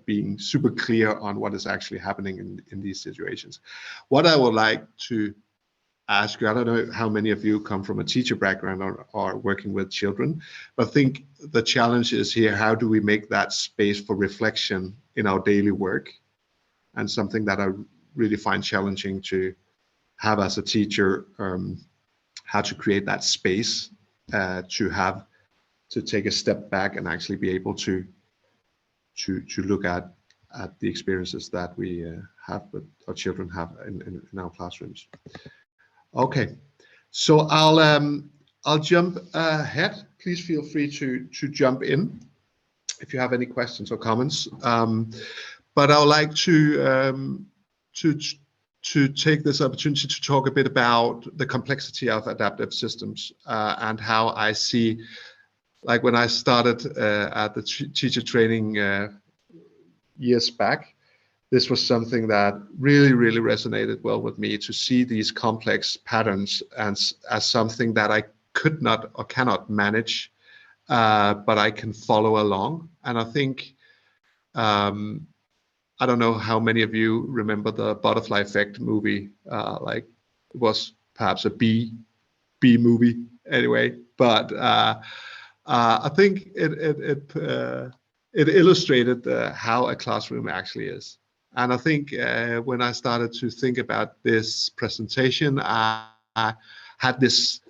being super clear on what is actually happening in these situations. What I would like to ask you, I don't know how many of you come from a teacher background or working with children, but I think the challenge is here, how do we make that space for reflection in our daily work? And something that I really find challenging to have as a teacher, how to create that space to take a step back and actually be able to look at the experiences that we have, but our children have in our classrooms. Okay, so I'll jump ahead. Please feel free to jump in if you have any questions or comments. But I would like to take this opportunity to talk a bit about the complexity of adaptive systems and how I see, like when I started at the teacher training years back, this was something that really, really resonated well with me, to see these complex patterns as something that I could not or cannot manage, but I can follow along. And I think, I don't know how many of you remember the Butterfly Effect movie, like it was perhaps a B movie anyway, but I think it illustrated how a classroom actually is. And I think when I started to think about this presentation, I had this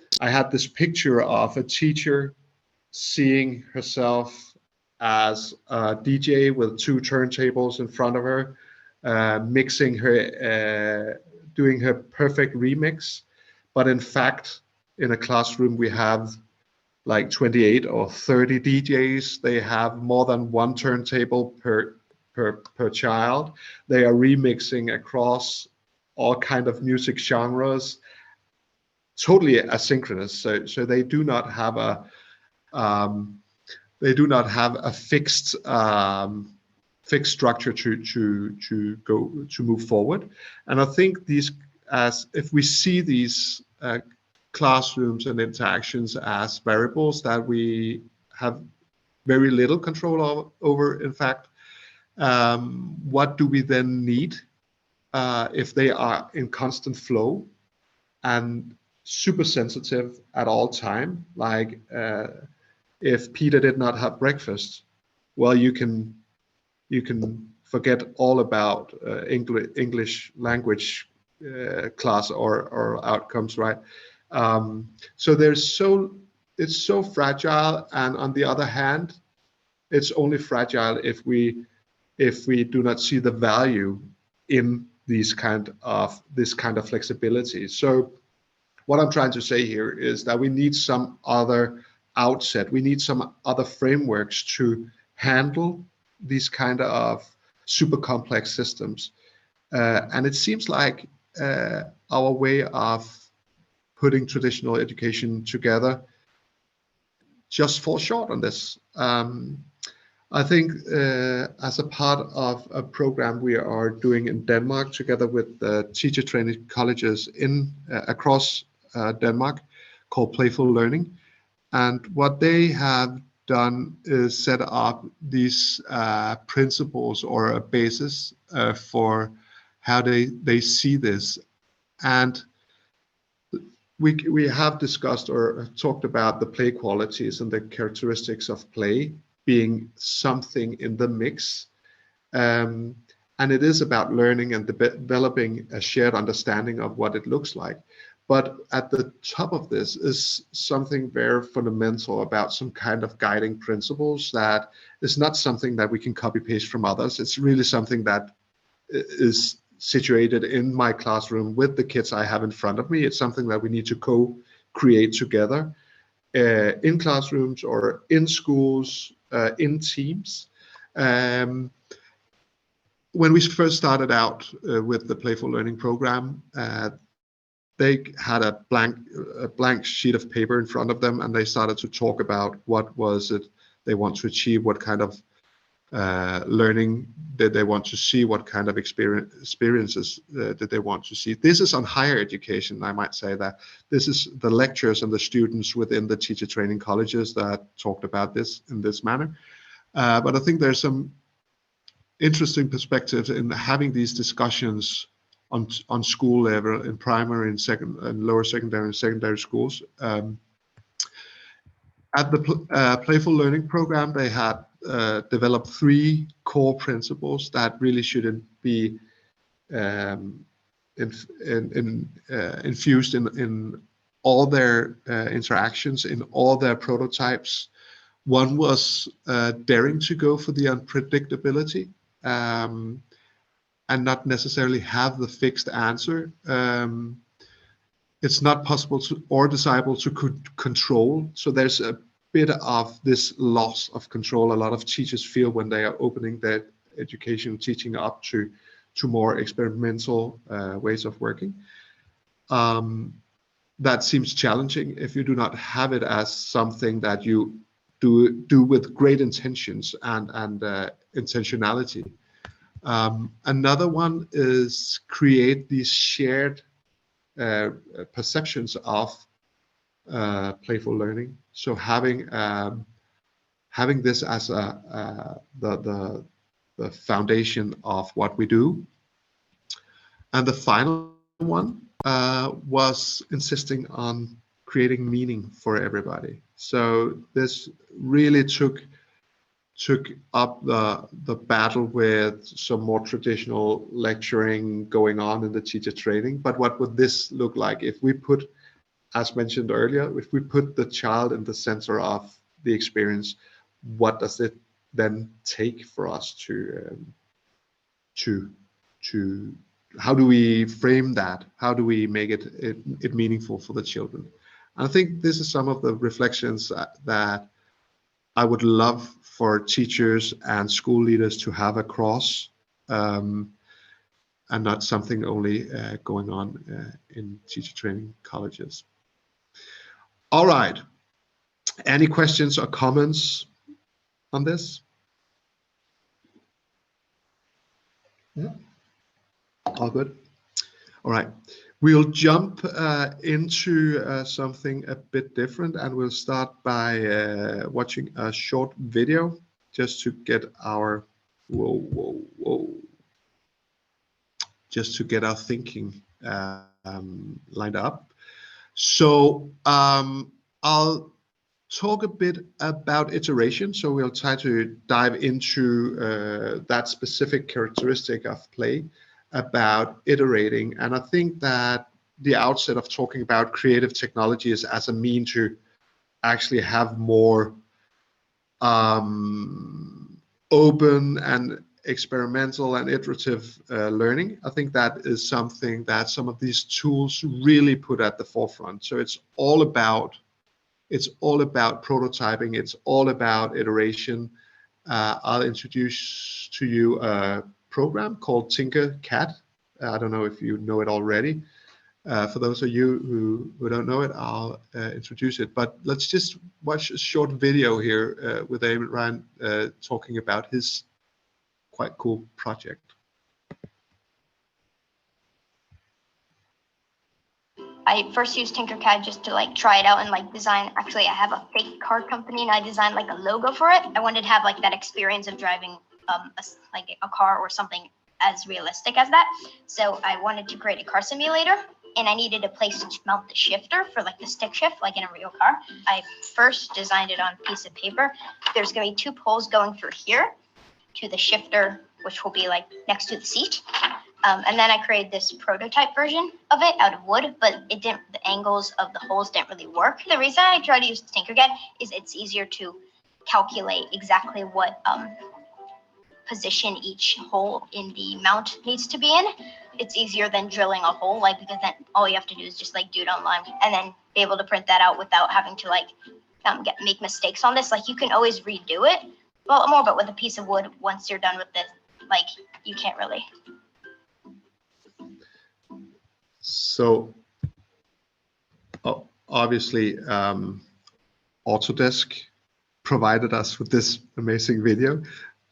picture of a teacher seeing herself as a DJ with 2 turntables in front of her, mixing her, doing her perfect remix. But in fact, in a classroom, we have like 28 or 30 DJs. They have more than 1 turntable per child. They are remixing across all kind of music genres, totally asynchronous. So they do not have a fixed structure to move forward. And I think if we see these classrooms and interactions as variables that we have very little control over, in fact, what do we then need if they are in constant flow and super sensitive at all time? Like if Peter did not have breakfast, well, you can forget all about English language class or outcomes, right? So it's so fragile, and on the other hand, it's only fragile if we do not see the value in this kind of flexibility. So what I'm trying to say here is that we need some other outset. We need some other frameworks to handle these kind of super complex systems. And it seems like our way of putting traditional education together just falls short on this. I think as a part of a program we are doing in Denmark together with the teacher training colleges across Denmark, called Playful Learning. And what they have done is set up these principles or a basis for how they see this. And we have discussed or talked about the play qualities and the characteristics of play being something in the mix. And it is about learning and developing a shared understanding of what it looks like. But at the top of this is something very fundamental about some kind of guiding principles that is not something that we can copy paste from others. It's really something that is situated in my classroom with the kids I have in front of me. It's something that we need to co-create together in classrooms or in schools, in teams. When we first started out with the Playful Learning program, they had a blank sheet of paper in front of them, and they started to talk about what was it they want to achieve, what kind of learning did they want to see, what kind of experiences did they want to see. This is on higher education. I might say that this is the lecturers and the students within the teacher training colleges that talked about this in this manner. But I think there's some interesting perspectives in having these discussions on school level, in primary and lower secondary and secondary schools. At the Playful Learning program, they had developed 3 core principles that really shouldn't be infused in all their interactions, in all their prototypes. One was daring to go for the unpredictability and not necessarily have the fixed answer. it's not possible to or desirable to control. So there's a bit of this loss of control a lot of teachers feel when they are opening their education teaching up to more experimental ways of working. That seems challenging if you do not have it as something that you do with great intentions and intentionality. Another one is create these shared perceptions of playful learning. So having this as the foundation of what we do. And the final one was insisting on creating meaning for everybody. So this really took up the battle with some more traditional lecturing going on in the teacher training. But what would this look like if we put, as mentioned earlier, if we put the child in the center of the experience? What does it then take for us to how do we frame that? How do we make it meaningful for the children? And I think this is some of the reflections that I would love for teachers and school leaders to have across, and not something only going on in teacher training colleges. All right. Any questions or comments on this? Yeah. All good. All right. We'll jump into something a bit different, and we'll start by watching a short video just to get our just to get our thinking lined up. So I'll talk a bit about iteration. So we'll try to dive into that specific characteristic of play, about iterating. And I think that the outset of talking about creative technology is as a mean to actually have more open and experimental and iterative learning. I think that is something that some of these tools really put at the forefront. So it's all about prototyping. It's all about iteration. I'll introduce to you a program called Tinkercad. I don't know if you know it already. For those of you who don't know it, I'll introduce it. But let's just watch a short video here with Eamon Ryan talking about his quite cool project. I first used Tinkercad just to like try it out and like design. Actually, I have a fake car company and I designed like a logo for it. I wanted to have like that experience of driving a car or something as realistic as that. So I wanted to create a car simulator, and I needed a place to mount the shifter for like the stick shift, like in a real car. I first designed it on a piece of paper. There's gonna be 2 poles going through here to the shifter, which will be like next to the seat. And then I created this prototype version of it out of wood, but it didn't. The angles of the holes didn't really work. The reason I try to use Tinkercad is it's easier to calculate exactly what position each hole in the mount needs to be in. It's easier than drilling a hole, like, because then all you have to do is just like do it online and then be able to print that out without having to like make mistakes on this. Like you can always redo it, well, more, but with a piece of wood, once you're done with this, like you can't really. So obviously Autodesk provided us with this amazing video.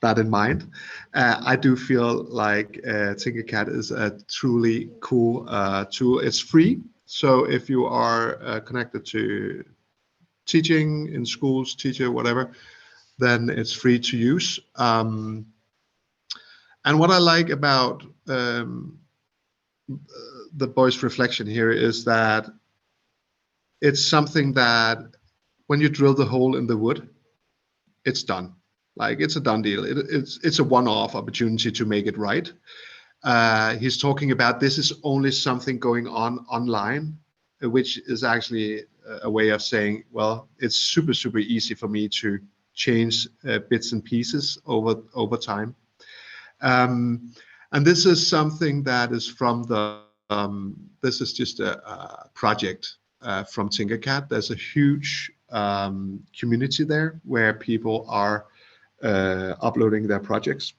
That in mind, I do feel like Tinkercad is a truly cool tool. It's free, so if you are connected to teaching in schools, teacher, whatever, then it's free to use. And what I like about the boy's reflection here is that it's something that when you drill the hole in the wood, it's done. Like it's a done deal. It's a one-off opportunity to make it right. He's talking about this is only something going on online, which is actually a way of saying, well, it's super, super easy for me to change bits and pieces over time. And this is something that is from the this is just a project from Tinkercad. There's a huge community there where people are uploading their projects.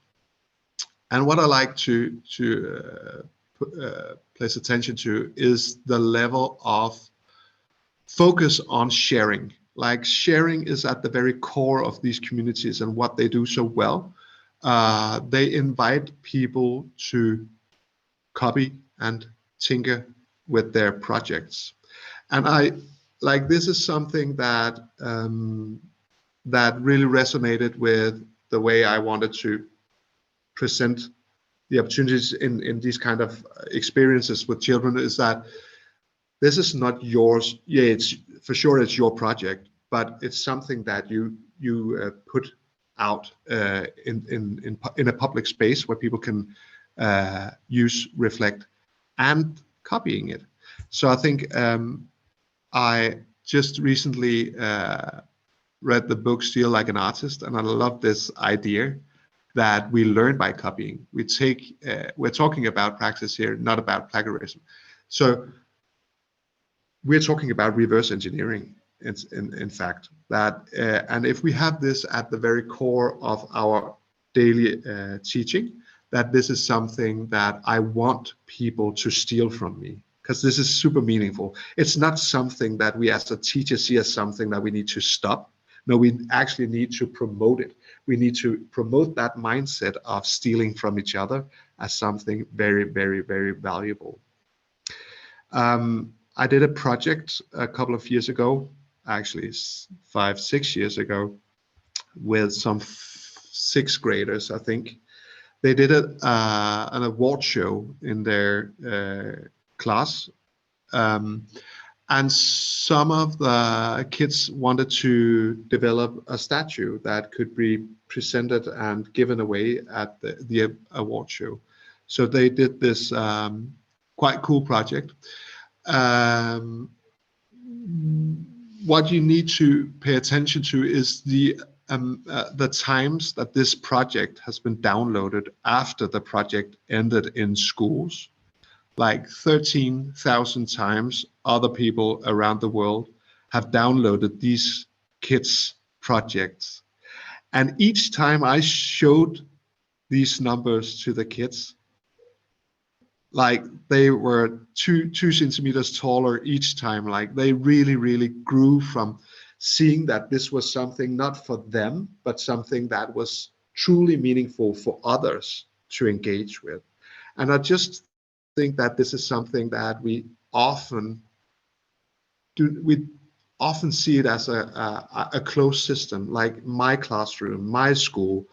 And what I like to place attention to is the level of focus on sharing. Like, sharing is at the very core of these communities, and what they do so well. They invite people to copy and tinker with their projects. And this is something that that really resonated with the way I wanted to present the opportunities in these kind of experiences with children, is that this is not yours. Yeah, it's for sure it's your project, but it's something that you put out in a public space where people can use, reflect, and copying it. So I think I just recently read the book Steal Like an Artist, and I love this idea that we learn by copying. We're talking about practice here, not about plagiarism. So we're talking about reverse engineering, in fact, that and if we have this at the very core of our daily teaching, that this is something that I want people to steal from me, because this is super meaningful. It's not something that we as a teacher see as something that we need to stop. No, we actually need to promote it. We need to promote that mindset of stealing from each other as something very, very, very valuable. I did a project a couple of years ago, actually 5-6 years ago, with some 6th graders, I think. They did an award show in their class. And some of the kids wanted to develop a statue that could be presented and given away at the award show. So they did this quite cool project. What you need to pay attention to is the times that this project has been downloaded after the project ended in schools. Like 13,000 times other people around the world have downloaded these kids' projects. And each time I showed these numbers to the kids, like they were two centimeters taller each time. Like they really, really grew from seeing that this was something not for them, but something that was truly meaningful for others to engage with. And I just think that this is something that we often do. We often see it as a closed system, like my classroom, my school,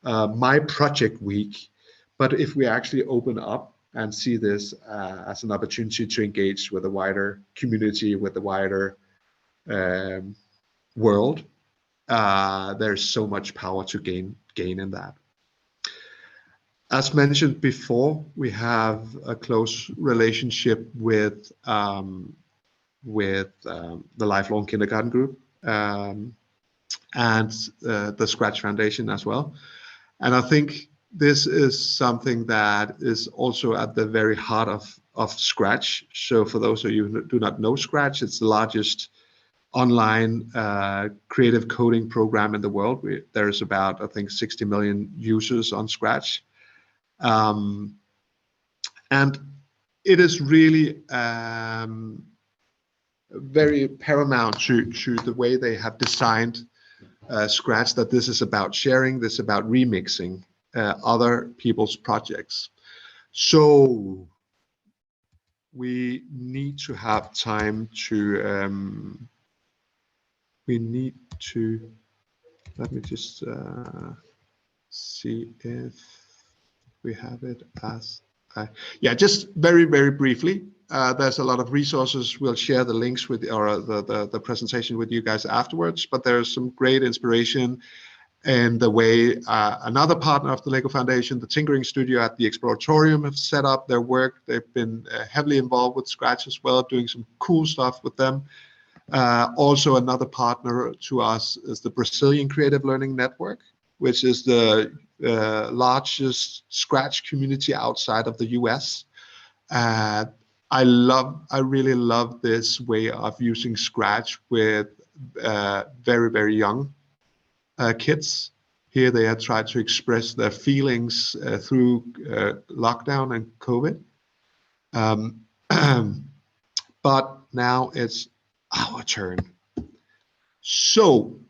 my project week. But if we actually open up and see this as an opportunity to engage with a wider community, with the wider world, there's so much power to gain in that. As mentioned before, we have a close relationship with the Lifelong Kindergarten Group and the Scratch Foundation as well. And I think this is something that is also at the very heart of Scratch. So for those of you who do not know Scratch, it's the largest online creative coding program in the world. There's about, I think, 60 million users on Scratch. And it is really very paramount to the way they have designed Scratch, that this is about sharing, this is about remixing other people's projects. So we need to have time to, let me just see if we have it as, yeah, just very, very briefly. There's a lot of resources. We'll share the links with, or the presentation with you guys afterwards, but there's some great inspiration in the way another partner of the LEGO Foundation, the Tinkering Studio at the Exploratorium, have set up their work. They've been heavily involved with Scratch as well, doing some cool stuff with them. Also, another partner to us is the Brazilian Creative Learning Network, which is the largest Scratch community outside of the US. I really love this way of using Scratch with very, very young kids. Here they are trying to express their feelings through lockdown and COVID. But now it's our turn. So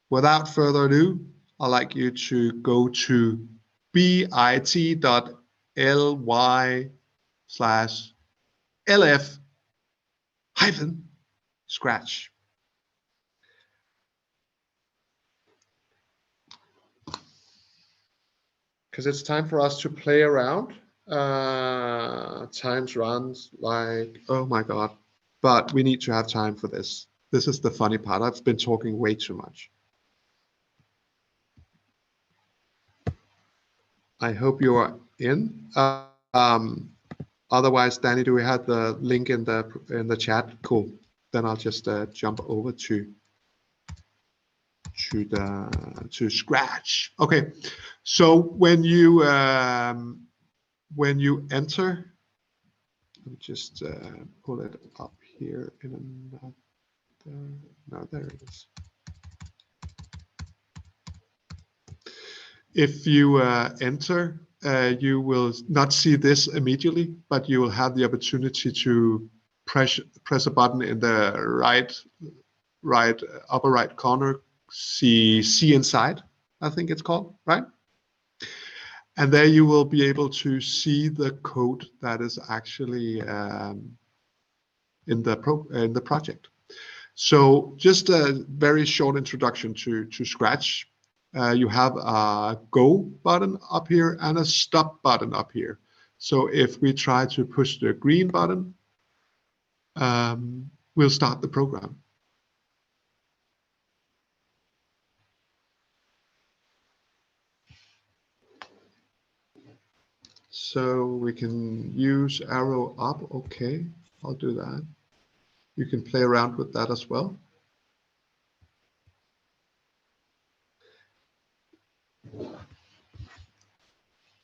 without further ado, I'd like you to go to bit.ly/lf-scratch. Because it's time for us to play around. Times runs like, oh my God. But we need to have time for this. This is the funny part. I've been talking way too much. I hope you are in. Otherwise, Danny, do we have the link in the chat? Cool. Then I'll just jump over to Scratch. Okay. So when you enter, let me just pull it up here in another. No, there it is. If you enter, you will not see this immediately, but you will have the opportunity to press a button in the upper right corner. See inside, I think it's called, right? And there you will be able to see the code that is actually in the project. So just a very short introduction to Scratch. You have a go button up here and a stop button up here. So if we try to push the green button, we'll start the program. So we can use arrow up. Okay, I'll do that. You can play around with that as well.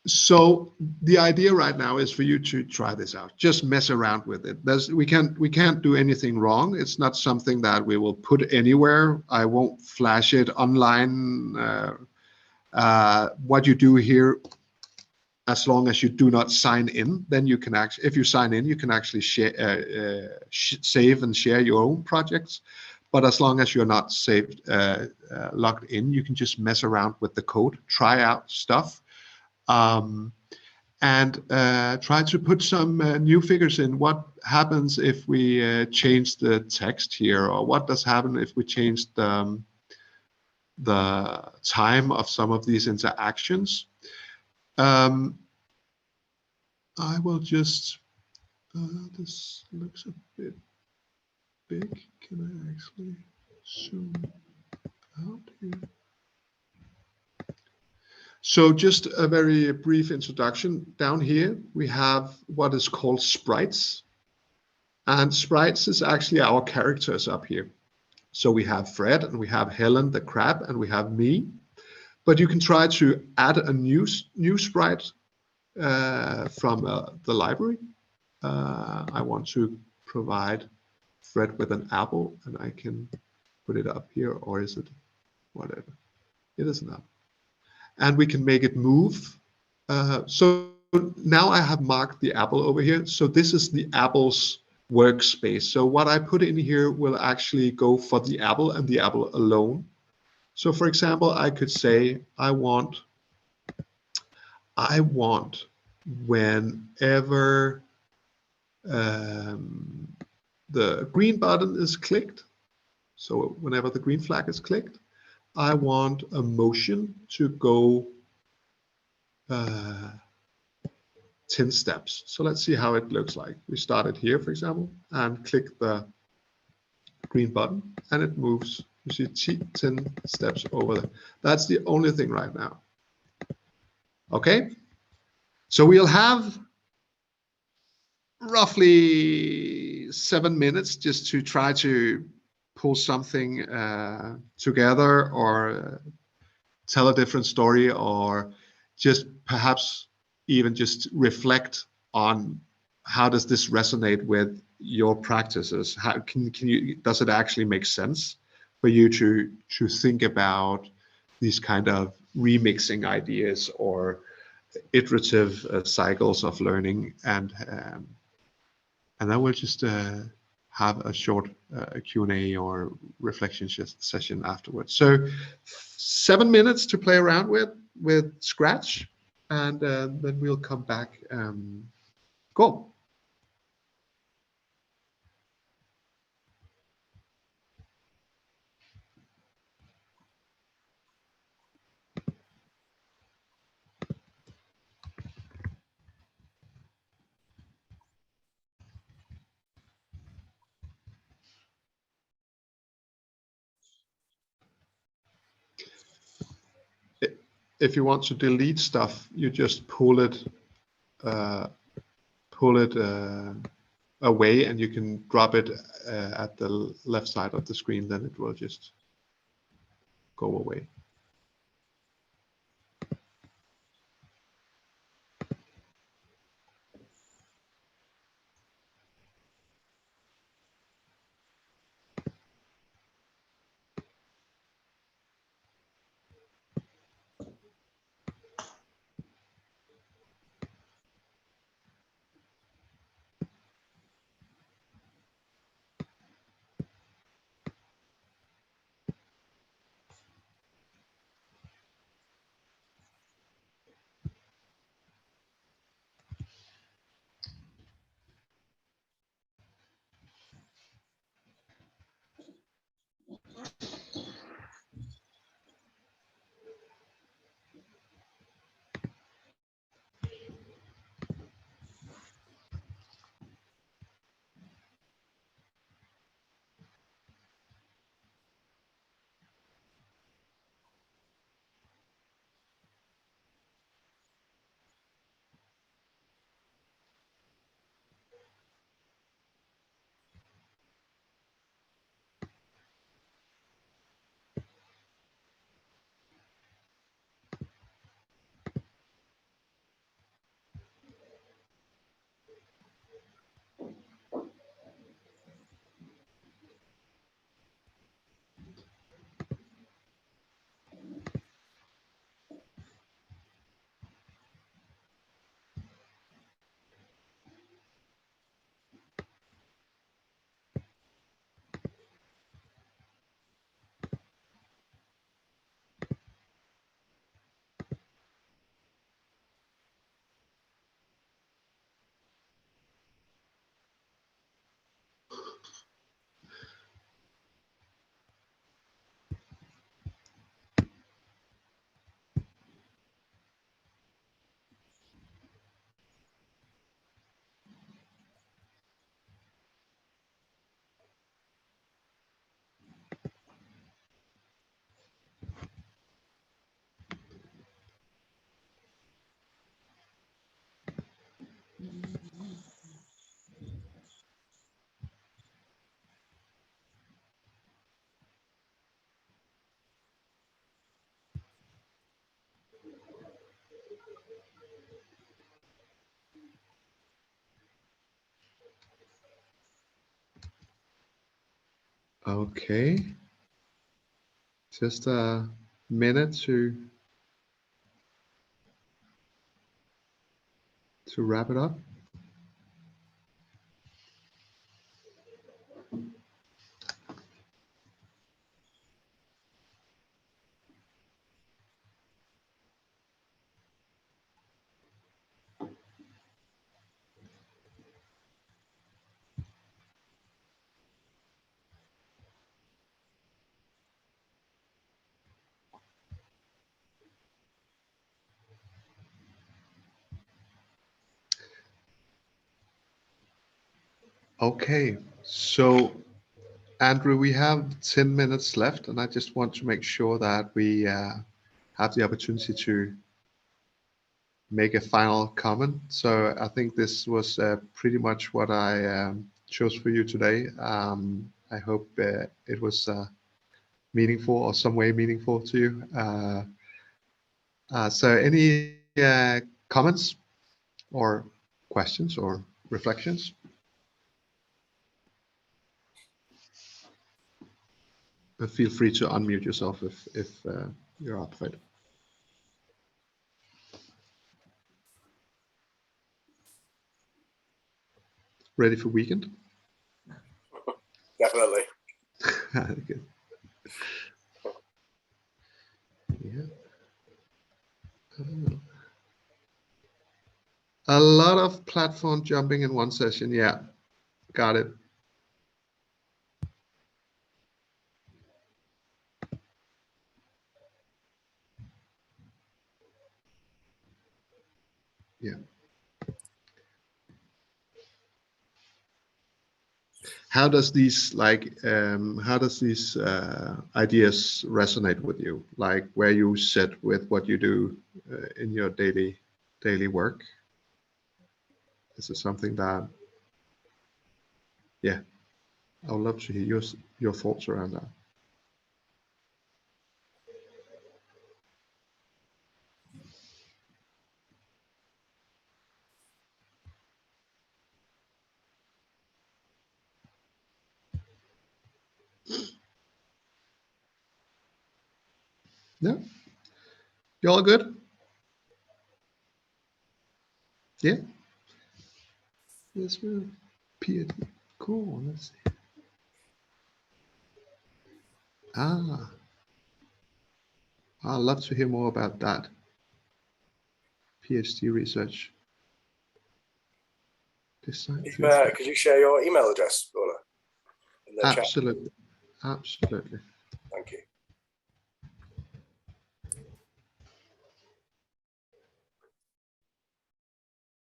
So the idea right now is for you to try this out. Just mess around with it. We can't do anything wrong. It's not something that we will put anywhere. I won't flash it online. What you do here, as long as you do not sign in, then you can actually, if you sign in, you can actually share, save and share your own projects. But as long as you're not saved, logged in, you can just mess around with the code, try out stuff. And try to put some new figures in. What happens if we change the text here, or what does happen if we change the time of some of these interactions? I will just, this looks a bit big. Can I actually zoom out here? So just a very brief introduction. Down here, we have what is called sprites. And sprites is actually our characters up here. So we have Fred, and we have Helen the crab, and we have me. But you can try to add a new sprite from the library. I want to provide Fred with an apple, and I can put it up here, or is it whatever? It is an apple. And we can make it move. So now I have marked the apple over here. So this is the apple's workspace. So what I put in here will actually go for the apple and the apple alone. So for example, I could say, I want whenever the green button is clicked, so whenever the green flag is clicked, I want a motion to go 10 steps. So let's see how it looks like. We started here, for example, and click the green button, and it moves. You see 10 steps over there. That's the only thing right now. Okay, so we'll have roughly 7 minutes just to try to pull something together, or tell a different story, or just perhaps even just reflect on how does this resonate with your practices? How can you, does it actually make sense for you to think about these kind of remixing ideas or iterative cycles of learning? And then we'll just have a short Q&A or reflection session afterwards. So 7 minutes to play around with Scratch, and then we'll come back. Cool. If you want to delete stuff, you just pull it away, and you can drop it at the left side of the screen. Then it will just go away. Okay, just a minute to wrap it up. Okay, so Andrew, we have 10 minutes left, and I just want to make sure that we have the opportunity to make a final comment. So I think this was pretty much what I chose for you today. I hope it was meaningful or some way meaningful to you. So any comments or questions or reflections. But feel free to unmute yourself if you're up for it. Ready for weekend? Definitely. Good. Yeah. A lot of platform jumping in one session. Yeah, got it. Yeah. How does these ideas resonate with you? Like where you sit with what you do in your daily work? Is it something that, yeah, I would love to hear your thoughts around that. Yeah, you all good? Yeah. This will appear cool. Let's see. I'd love to hear more about that. PhD research. Could you share your email address, Ola, in the Absolutely. chat? Absolutely. Thank you.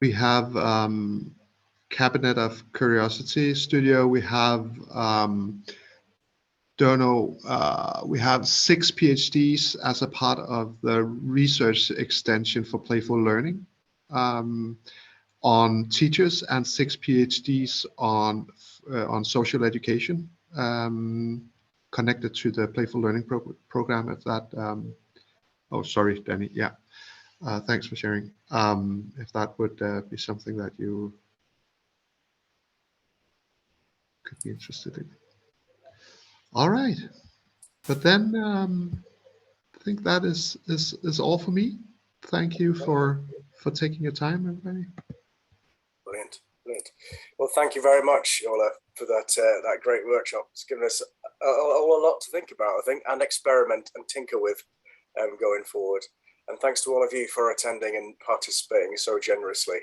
We have Cabinet of Curiosity Studio. We have we have 6 PhDs as a part of the research extension for Playful Learning on teachers, and 6 PhDs on social education connected to the Playful Learning program at that. Oh, sorry, Danny. Yeah. Thanks for sharing. If that would be something that you could be interested in. All right, but then I think that is all for me. Thank you for taking your time, everybody. Brilliant, brilliant. Well, thank you very much, Ola, for that that great workshop. It's given us a lot to think about, I think, and experiment and tinker with going forward. And thanks to all of you for attending and participating so generously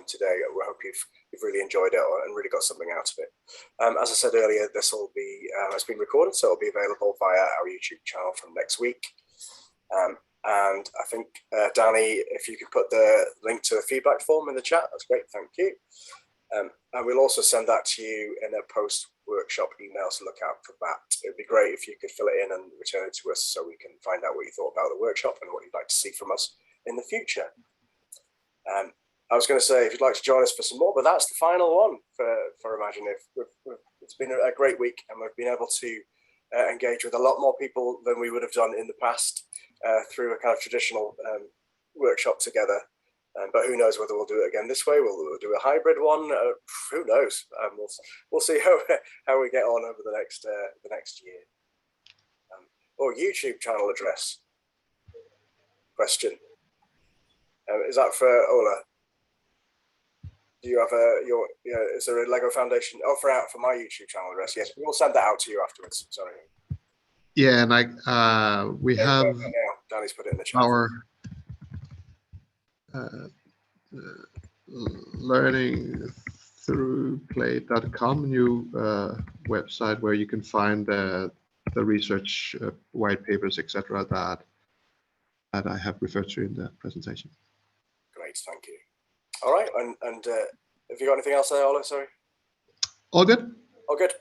today. We hope you've really enjoyed it and really got something out of it. As I said earlier, this will be it's been recorded, so it'll be available via our YouTube channel from next week. And I think, Danny, if you could put the link to the feedback form in the chat, that's great, thank you. And we'll also send that to you in a post-workshop email, so look out for that. It'd be great if you could fill it in and return it to us so we can find out what you thought about the workshop and what you'd like to see from us in the future. I was going to say, if you'd like to join us for some more, but that's the final one for Imagine If. It's been a great week, and we've been able to engage with a lot more people than we would have done in the past through a kind of traditional workshop together. But who knows whether we'll do it again this way? We'll do a hybrid one. Who knows? We'll see how we get on over the next year. Or YouTube channel address question. Is that for Ola? Do you have is there a Lego Foundation? Oh, for my YouTube channel address. Yes, we'll send that out to you afterwards. Sorry. Yeah, and we have Danny's put it in the chat. Our learning through play.com new website where you can find the research white papers, etc. that I have referred to in the presentation. Great, thank you. All right, and have you got anything else there, Ola? Sorry. All good. All good.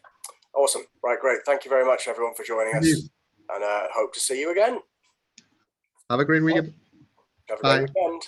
Awesome. Right, great. Thank you very much, everyone, for joining us, and hope to see you again. Have a great weekend. Have a great weekend.